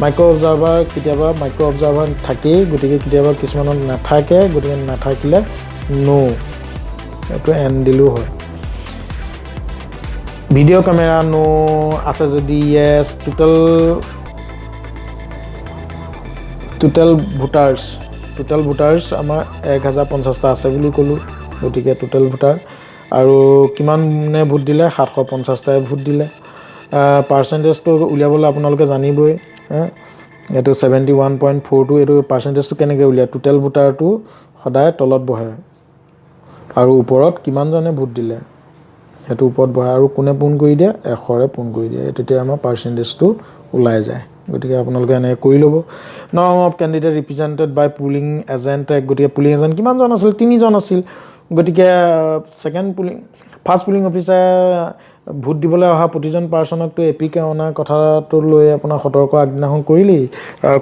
মাইক্ৰ অবজাৰ্ভাৰ কেতিয়াবা মাইক্ৰ অবজাৰ্ভাৰ থাকেই গতিকে কেতিয়াবা কিছুমানত নাথাকে গতিকে নাথাকিলে নো এইটো এন দিলো হয় ভিডিও ক্যামেরা নো আছে যদি ইয়েস টোটাল ভোটাৰ্স আমাৰ 1050টা আছে বুলি কলো গতিকে টোটাল ভোটাৰ আৰু কিমানে ভোট দিলে 750টাই ভোট দিলে পাৰ্চেন্টেজটো উলিয়াবলৈ আপোনালোকে জানিবই এটো 71.42 এটো পাৰ্চেন্টেজটো কেনেকৈ উলিয়া টোটাল ভোটাৰটো সদায় তলত বহে আৰু ওপৰত কিমান জনে ভোট দিলে হেতু ওপৰত বহে আৰু কোনে পুন কৰি দিয়ে 100ৰে পুন কৰি দিয়ে তেতিয়া আমাৰ পাৰ্চেন্টেজটো ওলাই যায় গতিকে আপোনালোকে এনে কৰি ল'ব নাম of candidate represented by polling agent গতিকে পুলিং এজেন্ট কিমান জন আছিল 3 জন আছিল গতিকে ফাৰ্ষ্ট পুলিং অফিচাৰ ভোট দিবলৈ অহা প্ৰতিজন পাৰ্চনকতো এপিক অনাৰ কথাটো লৈ আপোনাৰ সতৰ্ক আগদিনাখন কৰিলেই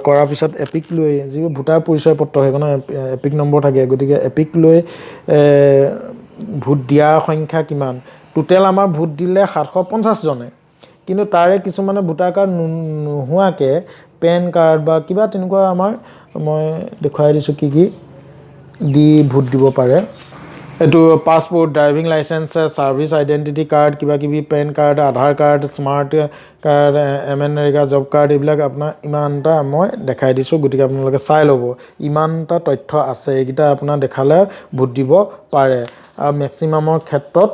কৰাৰ পিছত এপিক লৈ যিবোৰ ভোটাৰ পৰিচয় পত্ৰ সেইখনৰ এপিক নম্বৰ থাকে গতিকে এপিক লৈ ভোট দিয়া সংখ্যা কিমান টোটেল আমাৰ ভোট দিলে 750 জনে কিন্তু তাৰে কিছুমানে ভোটাৰ কাৰ্ড নোহোৱাকৈ পেন কাৰ্ড বা কিবা তেনেকুৱা আমাৰ মই দেখুৱাই দিছোঁ কি দি ভোট দিব পাৰে এইটো passport driving licence service identity card কিবা কিবি pan card Aadhaar card smart card MNREGA job card এইবিলাক আপোনাৰ ইমানটা মই দেখাই দিছোঁ গতিকে আপোনালোকে চাই ল'ব ইমানটা তথ্য আছে এইকেইটা আপোনাৰ দেখালে ভোট দিব পাৰে আৰু মেক্সিমামৰ ক্ষেত্ৰত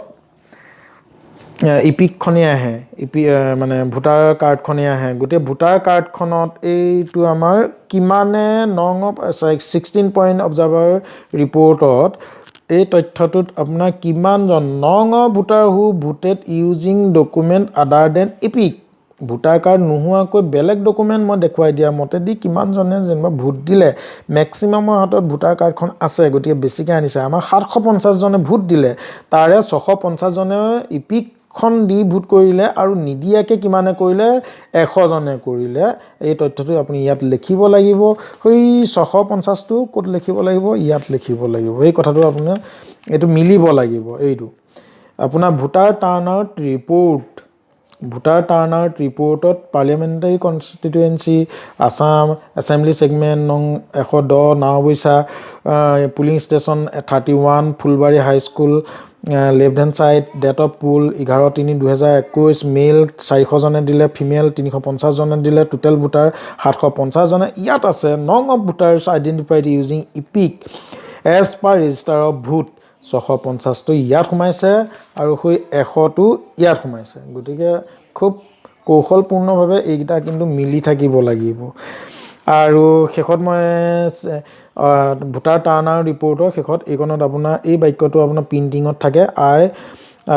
ইপিকখনেই আহে মানে ভোটাৰ কাৰ্ডখনেই আহে গোটেই ভোটাৰ কাৰ্ডখনত এইটো আমাৰ কিমানে 16 পইণ্ট অবজাৰ্ভাৰ ৰিপৰ্টত এই তথ্যটোত আপোনাৰ কিমানজন ভোটাৰ হু ভোটেড ইউজিং ডকুমেণ্ট আদাৰ দেন ইপিক ভোটাৰ কাৰ্ড নোহোৱাকৈ বেলেগ ডকুমেণ্ট মই দেখুৱাই দিয়া মতেদি কিমানজনে যেনিবা ভোট দিলে মেক্সিমামৰ হাতত ভোটাৰ কাৰ্ডখন আছে গতিকে বেছিকৈ আনিছে আমাৰ 750 জনে ভোট দিলে তাৰে 650 জনে ইপিকখন দি ভোট কৰিলে আৰু নিদিয়াকৈ কিমানে কৰিলে 100 জনে কৰিলে এই তথ্যটো আপুনি ইয়াত লিখিব লাগিব সেই 650টো ক'ত লিখিব লাগিব ইয়াত লিখিব লাগিব এই কথাটো আপোনাৰ এইটো মিলিব লাগিব এইটো আপোনাৰ ভোটাৰ টাৰ্নআউট ৰিপৰ্টত parliamentary constituency Assam assembly segment নং 110 Naobaicha polling station 31 Phulbari high school left hand side date of poll 11/3/2021 male 400 জনে দিলে ফিমেল 350 জনে দিলে টোটেল ভোটাৰ 750 জনে ইয়াত আছে no of voters identified using EPIC as per register of vote 650টো ইয়াত সোমাইছে আৰু সেই 100টো ইয়াত সোমাইছে গতিকে খুব কৌশলপূৰ্ণভাৱে এইকেইটা কিন্তু মিলি থাকিব লাগিব আৰু শেষত মই ভোটাৰ টাৰ্নআউট ৰিপৰ্টৰ শেষত এইখনত আপোনাৰ এই বাক্যটো আপোনাৰ প্ৰিণ্টিঙত থাকে I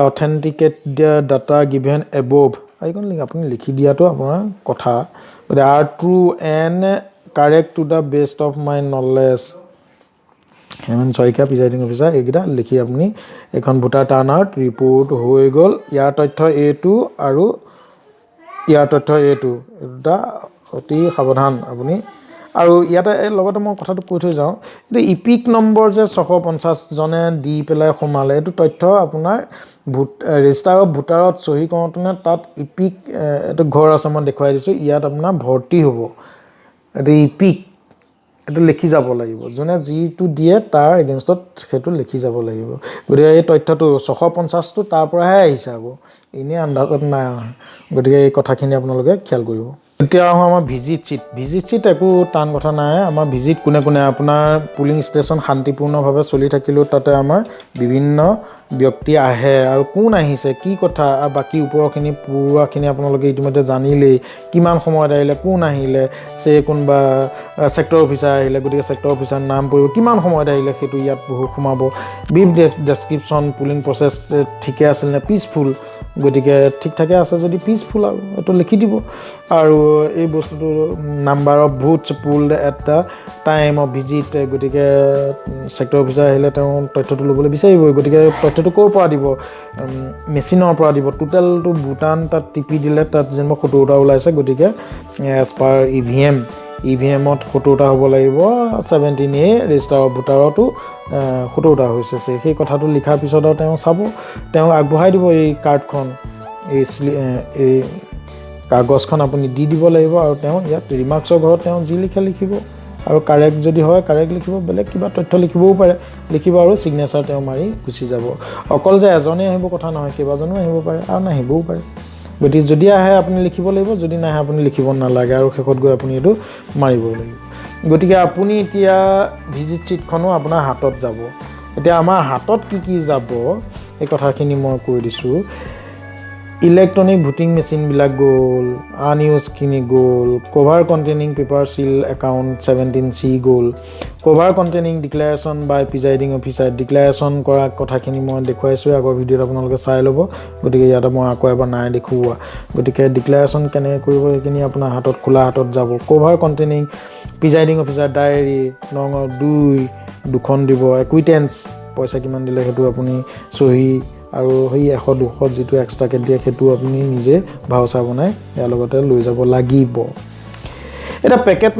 authenticate the data given above এইখন আপুনি লিখি দিয়াটো আপোনাৰ কথা গতিকে are true and correct to the best of my knowledge Hemanta Saikia presiding officer এইকেইটা লিখি আপুনি এখন ভোটাৰ টাৰ্নআউট ৰিপৰ্ট হৈ গ'ল ইয়াৰ তথ্য এইটো আৰু ইয়াৰ তথ্য এইটো এটা অতি সাৱধান আপুনি আৰু ইয়াতে লগতে মই কথাটো কৈ থৈ যাওঁ এতিয়া ইপিক নম্বৰ যে 650 জনে দি পেলাই সোমালে এইটো তথ্য আপোনাৰ ৰেজিষ্টাৰ অফ ভোটাৰত চহী কৰোঁতে তাত ইপিক এইটো ঘৰ আছে মই দেখুৱাই দিছোঁ ইয়াত আপোনাৰ ভৰ্তি হ'ব এইটো ইপিক এইটো লিখি যাব লাগিব যোনে যিটো দিয়ে তাৰ এগেইনষ্টত সেইটো লিখি যাব লাগিব গতিকে এই তথ্যটো 650টো তাৰ পৰাহে আহিছে আকৌ এনেই আন্দাজত নাই গতিকে এই কথাখিনি আপোনালোকে খেয়াল কৰিব এতিয়া আহোঁ আমাৰ ভিজিট চিট একো টান কথা নাই আমাৰ ভিজিট কোনে আপোনাৰ পুলিং ষ্টেচন শান্তিপূৰ্ণভাৱে চলি থাকিলেও তাতে আমাৰ বিভিন্ন ব্যক্তি আহে আৰু কোন আহিছে কি কথা বাকী ওপৰখিনি পুৰাখিনি আপোনালোকে ইতিমধ্যে জানিলেই কিমান সময়ত আহিলে কোন আহিলে কোনোবা ছেক্টৰ অফিচাৰ আহিলে গতিকে ছেক্টৰ অফিচাৰ নাম পৰিব কিমান সময়ত আহিলে সেইটো ইয়াত সোমাব ব্ৰিফ ডেছক্ৰিপশ্যন পুলিং প্ৰচেছ ঠিকে আছিল নে পিচফুল গতিকে ঠিক ঠাকে আছে যদি পিচফুল আৰু এইটো লিখি দিব আৰু এই বস্তুটো number of votes polled at the time of visit গতিকে ছেক্টৰ অফিচাৰ আহিলে তেওঁ তথ্যটো ল'বলৈ বিচাৰিবই গতিকে তথ্যটো ক'ৰ পৰা দিব মেচিনৰ পৰা দিব টোটেলটো বুটান তাত টিপি দিলে তাত যেনিবা 70টা ওলাইছে গতিকে এজ পাৰ ইভিএমত 70টা হ'ব লাগিব 17A ৰেজিষ্টাৰ অফ ভোটাৰতো 70টা হৈছে সেই কথাটো লিখাৰ পিছত আৰু তেওঁ চাব তেওঁ আগবঢ়াই দিব এই কাৰ্ডখন এই কাগজখন আপুনি দি দিব লাগিব আৰু তেওঁ ইয়াত ৰিমাৰ্কছৰ ঘৰত তেওঁ যি লিখিব আৰু কাৰেক্ট যদি হয় কাৰেক্ট লিখিব বেলেগ কিবা তথ্য লিখিবও পাৰে লিখিব আৰু ছিগনেচাৰ তেওঁ মাৰি গুচি যাব অকল যে এজনেই আহিব কথা নহয় কেইবাজনো আহিব পাৰে আৰু নাহিবও পাৰে গতিকে যদি আহে আপুনি লিখিব লাগিব যদি নাহে আপুনি লিখিব নালাগে আৰু শেষত গৈ আপুনি এইটো মাৰিব লাগিব গতিকে আপুনি এতিয়া ভিজিট চিটখনো আপোনাৰ হাতত যাব এতিয়া আমাৰ হাতত কি যাব এই কথাখিনি মই কৈ দিছোঁ ইলেক্ট্ৰনিক ভোটিং মেচিনবিলাক গ'ল আনইউজখিনি গ'ল কভাৰ কণ্টেইনিং পেপাৰ চিল একাউণ্ট 17C গ'ল কভাৰ কণ্টেইনিং ডিক্লেৰেশ্যন বাই প্ৰিজাইডিং অফিচাৰ ডিক্লেৰেশ্যন কৰা কথাখিনি মই দেখুৱাইছোঁ আগৰ ভিডিঅ'ত আপোনালোকে চাই ল'ব গতিকে ইয়াতে মই আকৌ এবাৰ নাই দেখুওৱা গতিকে ডিক্লেৰেশ্যন কেনেকৈ কৰিব সেইখিনি আপোনাৰ হাতত খোলা হাতত যাব cover containing presiding officer diary নং 2 দুখন দিব একুইটেন্স পইচা কিমান দিলে সেইটো আপুনি চহী আৰু সেই 100 200 যিটো এক্সট্ৰাকে দিয়ে সেইটো আপুনি নিজে ভাউচাৰ বনাই ইয়াৰ লগতে লৈ যাব লাগিব এটা packet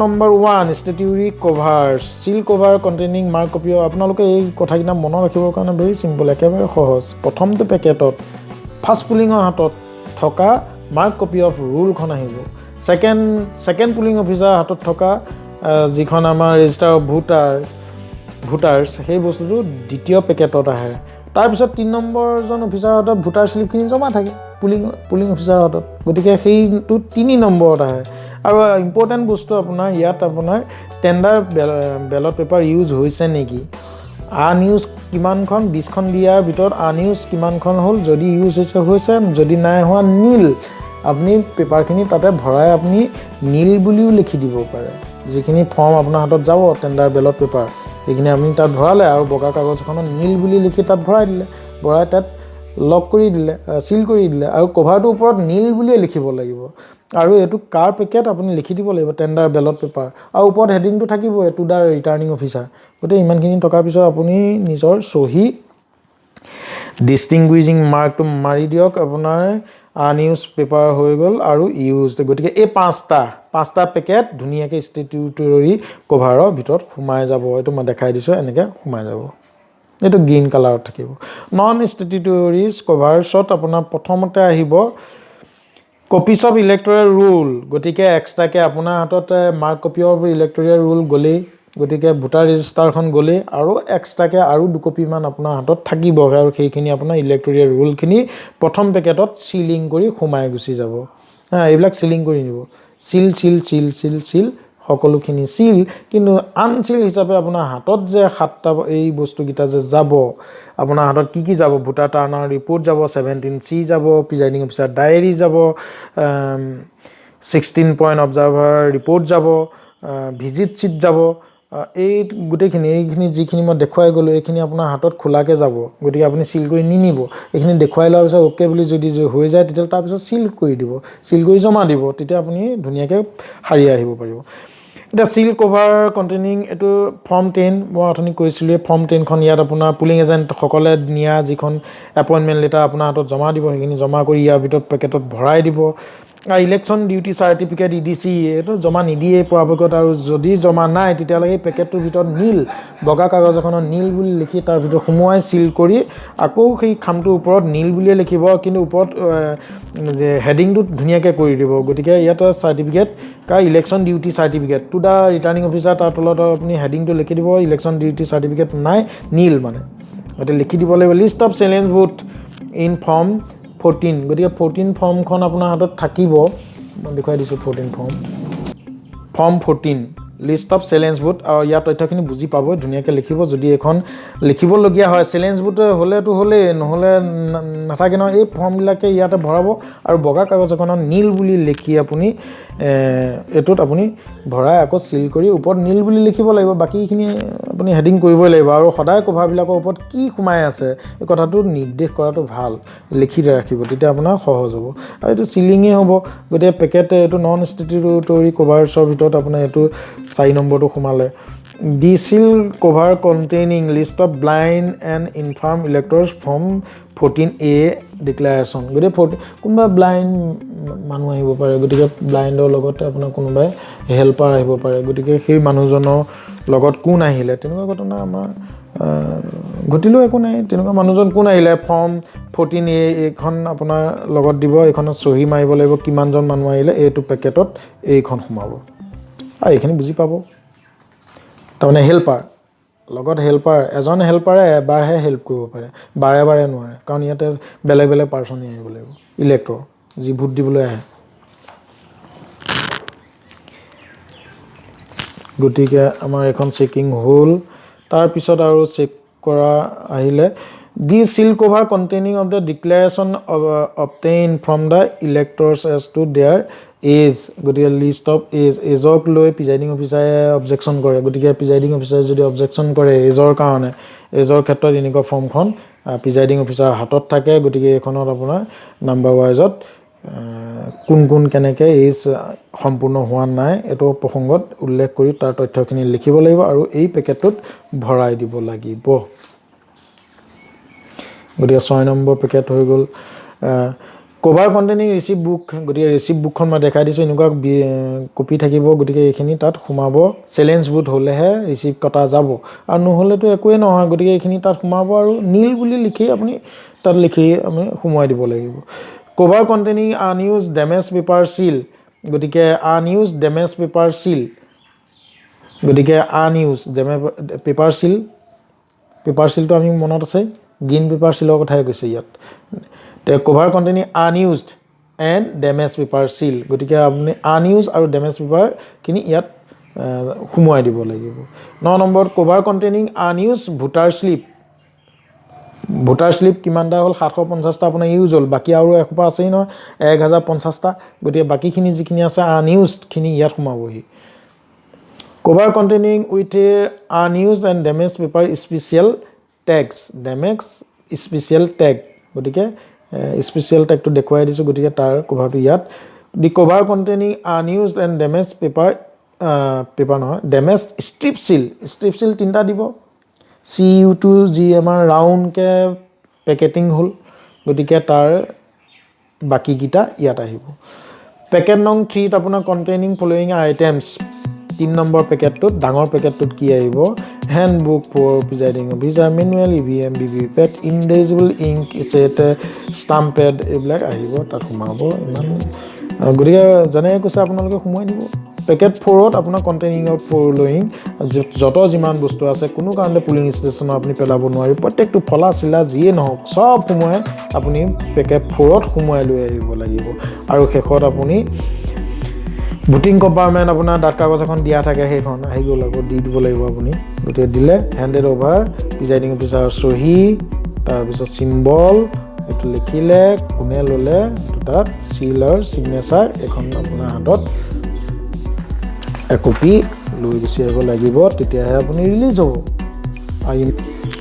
number 1 statutory cover seal cover containing mark copy আপোনালোকে এই কথাকিনা মনত ৰাখিবৰ কাৰণে ভেৰি সিম্পল একেবাৰে সহজ প্ৰথমটো পেকেটত ফাৰ্ষ্ট পুলিঙৰ হাতত থকা মাৰ্ক কপি অফ ৰুলখন আহিব সেকেন্ড পুলিং অফিচাৰ হাতত থকা যিখন আমাৰ ৰেজিষ্টাৰ অফ ভোটাৰ্ছ সেই বস্তুটো দ্বিতীয় পেকেটত আহে তাৰ পিছত 3 নম্বৰজন অফিচাৰৰ হাতত ভোটাৰ স্লিপখিনি জমা থাকে পুলিং অফিচাৰৰ হাতত গতিকে সেইটো 3 নম্বৰত আহে আৰু ইম্পৰ্টেন্ট বস্তু আপোনাৰ ইয়াত আপোনাৰ টেন্ডাৰ বেলট পেপাৰ ইউজ হৈছে নেকি আনইউজ কিমানখন 20খন দিয়াৰ ভিতৰত আনইউজ কিমানখন হ'ল যদি ইউজ হৈছে যদি নাই হোৱা নীল আপুনি পেপাৰখিনি তাতে ভৰাই আপুনি নীল বুলিও লিখি দিব পাৰে যিখিনি ফৰ্ম আপোনাৰ হাতত যাব টেন্ডাৰ বেলট পেপাৰ এইখিনি আপুনি তাত ভৰালে আৰু বগা কাগজখনত নীল বুলি লিখি তাত ভৰাই তাত লক কৰি দিলে সিল কৰি দিলে আৰু কভাৰটোৰ ওপৰত নীল বুলিয়ে লিখিব লাগিব আৰু এটো কাৰ পেকেট আপুনি লিখি দিব লাগিব টেন্ডাৰ বেলট পেপাৰ আৰু ওপৰত হেডিংটো থাকিব এটো দা ৰিটাৰ্নিং অফিচাৰ গতে ইমানখিনি টকাৰ পিছত আপুনি নিজৰ সহি ডিস্টিংগুইজিং মাৰ্কটো মাৰি দিয়ক আপোনাৰ আনইউজ পেপাৰ হৈ গ'ল আৰু ইউজ গতিকে এই পাঁচটা পেকেট ধুনীয়াকৈ ষ্টেটিউটৰি কভাৰৰ ভিতৰত সোমাই যাব এটো মই দেখাই দিছো এনেকৈ সোমাই যাব এটো গ্ৰীন কালাৰত থাকিব নন ষ্টেটিউটৰিজ কভাৰছত আপোনাৰ প্ৰথমতে আহিব কপিজ অফ ইলেক্টৰেল ৰুল গতিকে এক্সট্ৰাকে আপোনাৰ হাতত mark copy of electoral rule গলেই গতিকে ভোটাৰ ৰেজিষ্টাৰখন গলেই আৰু এক্সট্ৰাকে আৰু 2 কপি মান আপোনাৰ হাতত থাকিব আৰু সেইখিনি আপোনাৰ ইলেক্টৰেল ৰুলখিনি প্ৰথম পেকেটত সিলিং কৰি সোমাই গুচি যাব এইবিলাক সিলিং কৰি নিব সিল সকলোখিনি সিল কিন্তু আনসিল হিচাপে আপোনাৰ হাতত যে 7টা এই বস্তুকিটা যে যাব আপোনাৰ হাতত কি যাব ভোটাৰ টাৰ্ণাৰ ৰিপৰ্ট যাব 17C যাব প্ৰিজাইডিং অফিচাৰ ডায়েৰী যাব 16 পইণ্ট অবজাৰ্ভাৰ ৰিপৰ্ট যাব ভিজিট চিট যাব এই গুটেখিনি এইখিনি যিখিনি মই দেখুৱাই গলো এইখিনি আপোনাৰ হাতত খোলাকে যাব গতিকে আপুনি সিল কৰি নিনিব এইখিনি দেখুৱাই লোৱাৰ পিছত ওকে বুলি যদি হৈ যায় তেতিয়া তাৰ পিছত সিল কৰি দিব সিল কৰি জমা দিব তেতিয়া আপুনি ধুনীয়াকৈ হাৰি আহিব পাৰিব এটা সিল কভাৰ কন্টেইনিং এটো ফৰ্ম 10 মই অথনি কৈছিলো ফৰ্ম 10 খন ইয়াত আপোনাৰ পুলিং এজেন্ট সকলে নিয়া যিখন এপইন্টমেন্ট লেটাৰ আপোনাৰ হাতত জমা দিব সেইখিনি জমা কৰি ইয়াৰ ভিতৰত পেকেটত ভৰাই দিব ইলেকশন ডিউটি সাৰ্টিফিকেট ইডিসি এটো জমা নিদিয়ে পৰাপক্ষত আৰু যদি জমা নাই তেতিয়ালৈকে পেকেটটোৰ ভিতৰত নীল বগা কাগজ এখনত নীল বুলি লিখি তাৰ ভিতৰত সোমোৱাই সিল কৰি আকৌ সেই খামটোৰ ওপৰত নীল বুলিয়ে লিখিব কিন্তু ওপৰত যে হেডিংটো ধুনীয়াকৈ কৰি দিব গতিকে ইয়াত সাৰ্টিফিকেট কা election duty certificate to the returning officer তাৰ তলত আপুনি হেডিংটো লিখি দিব ইলেকশন ডিউটি সাৰ্টিফিকেট নাই নীল মানে এটা লিখি দিব লাগিব list of challenge vote in form 14 গতিকে 14 ফৰ্মখন আপোনাৰ হাতত থাকিব মই দেখুৱাই দিছো 14 form 14 list of challenge vote আৰু ইয়াৰ তথ্যখিনি বুজি পাব ধুনীয়াকৈ লিখিব যদি এখন লিখিবলগীয়া হয় চ্যালেঞ্জ ভোট হলেতো হলে নহলে নাথাকে ন এই ফৰ্মবিলাকে ইয়াতে ভৰাব আৰু বগা কাগজ এখনত নীল বুলি লিখি আপুনি এটোত আপুনি ভৰাই আকৌ সিল কৰি ওপৰত নীল বুলি লিখিব লাগিব বাকিখিনি আপুনি হেডিং কৰিবই লাগিব আৰু সদায় কভাৰবিলাকৰ ওপৰত কি সোমাই আছে এই কথাটো নিৰ্দেশ কৰাটো ভাল লিখি ৰাখিব তেতিয়া আপোনাৰ সহজ হ'ব আৰু এটো সিলিংয়ে হ'ব গতে পেকেট এটো নন ষ্টেটিউটৰি কভাৰছৰ ভিতৰত আপোনাৰ এটো 4 নম্বৰটো সোমালে the seal cover containing list of blind and infirm electors form 14A declaration গতিকে কোনোবা ব্লাইণ্ড মানুহ আহিব পাৰে গতিকে ব্লাইণ্ডৰ লগতে আপোনাৰ কোনোবাই হেল্পাৰ আহিব পাৰে গতিকে সেই মানুহজনৰ লগত কোন আহিলে তেনেকুৱা ঘটনা আমাৰ ঘটিলো একো নাই তেনেকুৱা মানুহজন কোন আহিলে ফৰ্ম 14A এইখন আপোনাৰ লগত দিব এইখনত সহি মাৰিব লাগিব কিমানজন মানুহ আহিলে এইটো পেকেটত এইখন সোমাব এইখিনি বুজি পাব তাৰমানে হেল্পাৰ লগত হেল্পাৰ এজন হেল্পাৰে এবাৰহে হেল্প কৰিব পাৰে বাৰে বাৰে নোৱাৰে কাৰণ ইয়াতে বেলেগ বেলেগ পাৰ্সনই আহিব লাগিব ইলেক্টৰ যি ভোট দিবলৈ আহে গতিকে আমাৰ এখন চেকিং হ'ল তাৰ পিছত আৰু চেক কৰা আহিলে the seal cover containing of the declaration obtained from the electors as to their age গতিকে লিষ্ট অফ এজক লৈ প্ৰিজাইডিং অফিচাৰে অবজেকশ্যন কৰে গতিকে প্ৰিজাইডিং অফিচাৰে যদি অবজেকশ্যন কৰে এজৰ কাৰণে এজৰ ক্ষেত্ৰত এনেকুৱা ফৰ্মখন প্ৰিজাইডিং অফিচাৰ হাতত থাকে গতিকে এখনত আপোনাৰ নাম্বাৰ ওয়াইজত কোন কেনেকৈ এজ সম্পূৰ্ণ হোৱা নাই এটো প্ৰসংগত উল্লেখ কৰি তাৰ তথ্যখিনি লিখিব লাগিব আৰু এই পেকেটটোত ভৰাই দিব লাগিব গতিকে 6 নম্বৰ পেকেট হৈ গ'ল কভাৰ কণ্টেইনিং ৰিচিপ্ট বুক গতিকে ৰিচিপ্ট বুকখন মই দেখাই দিছোঁ এনেকুৱা কপি থাকিব গতিকে এইখিনি তাত সোমাব চেলেঞ্জ বুট হ'লেহে ৰিচিপ্ট কটা যাব আৰু নহ'লেতো একোৱেই নহয় গতিকে এইখিনি তাত সোমাব আৰু নীল বুলি লিখি আপুনি তাত লিখি আমি সোমোৱাই দিব লাগিব cover containing unused damage paper seal গতিকে আনইউজ ডেমেজ পেপাৰ চিল গতিকে আনইউজ পেপাৰ চিলটো আমি মনত আছে গ্ৰীণ পেপাৰ চিলৰ কথাই কৈছে ইয়াত cover containing unused and damaged paper seal গতিকে আপুনি আনইউজ আৰু ডেমেজ পেপাৰখিনি ইয়াত সোমোৱাই দিব লাগিব 9 নম্বৰত cover containing unused voter slip কিমানটা হ'ল 750টা আপোনাৰ ইউজ হ'ল বাকী আৰু এসোপা আছেই নহয় 1050টা গতিকে বাকীখিনি যিখিনি আছে আনইউজডখিনি ইয়াত সোমাবহি cover containing with unused and damaged paper special tag গতিকে স্পেচিয়েল টেগটো দেখুৱাই দিছোঁ গতিকে তাৰ কভাৰটো ইয়াত the cover containing unused and damaged paper নহয় ডেমেজ ষ্ট্ৰিপ চিল 3টা দিব CU2 যি আমাৰ ৰাউণ্ডকৈ পেকেটিং হ'ল গতিকে তাৰ বাকীকেইটা ইয়াত আহিব পেকেট নং 3ত আপোনাৰ কণ্টেইনিং ফলোয়িং আইটেমছ 3 নম্বৰ পেকেটটোত ডাঙৰ পেকেটটোত কি আহিব handbook for presiding officer manual EVM VVPAT indelible ink set stamp pad এইবিলাক আহিব তাত সোমাব ইমান গতিকে যেনেকৈ কৈছে আপোনালোকে সোমোৱাই দিব পেকেট 4ত আপোনাৰ কণ্টেইনিং অফ ফলোয়িং যত যিমান বস্তু আছে কোনো কাৰণে পুলিং ষ্টেচনত আপুনি পেলাব নোৱাৰি প্ৰত্যেকটো ফলা চিলা যিয়ে নহওক সব সোমোৱাই আপুনি পেকেট 4ত সোমোৱাই লৈ আহিব লাগিব আৰু শেষত আপুনি ভোটিং কম্পাৰ্টমেণ্ট আপোনাৰ ডাক কাগজ এখন দিয়া থাকে সেইখন আহি গ'ল আকৌ দি দিব লাগিব আপুনি গতিকে দিলে হেণ্ডেড অভাৰ প্ৰিজাইডিং অফিচাৰ চহী তাৰপিছত চিম্বল এইটো লিখিলে কোনে ল'লে তাত চিল আৰু ছিগনেচাৰ এখন আপোনাৰ হাতত একপি লৈ গুচি আহিব লাগিব তেতিয়াহে আপুনি ৰিলিজ হ'ব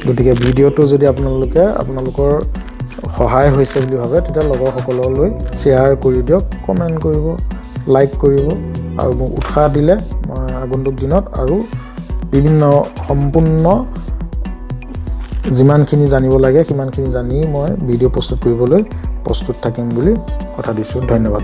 গতিকে ভিডিঅ'টো যদি আপোনালোকৰ সহায় হৈছে বুলি ভাবে তেতিয়া লগৰসকললৈ শ্বেয়াৰ কৰি দিয়ক কমেণ্ট কৰিব লাইক কৰিব আৰু মোক উৎসাহ দিলে মই আগন্তুক দিনত আৰু বিভিন্ন সম্পূৰ্ণ যিমানখিনি জানিব লাগে সিমানখিনি জানি মই ভিডিঅ' প্ৰস্তুত কৰিবলৈ প্ৰস্তুত থাকিম বুলি কথা দিছোঁ ধন্যবাদ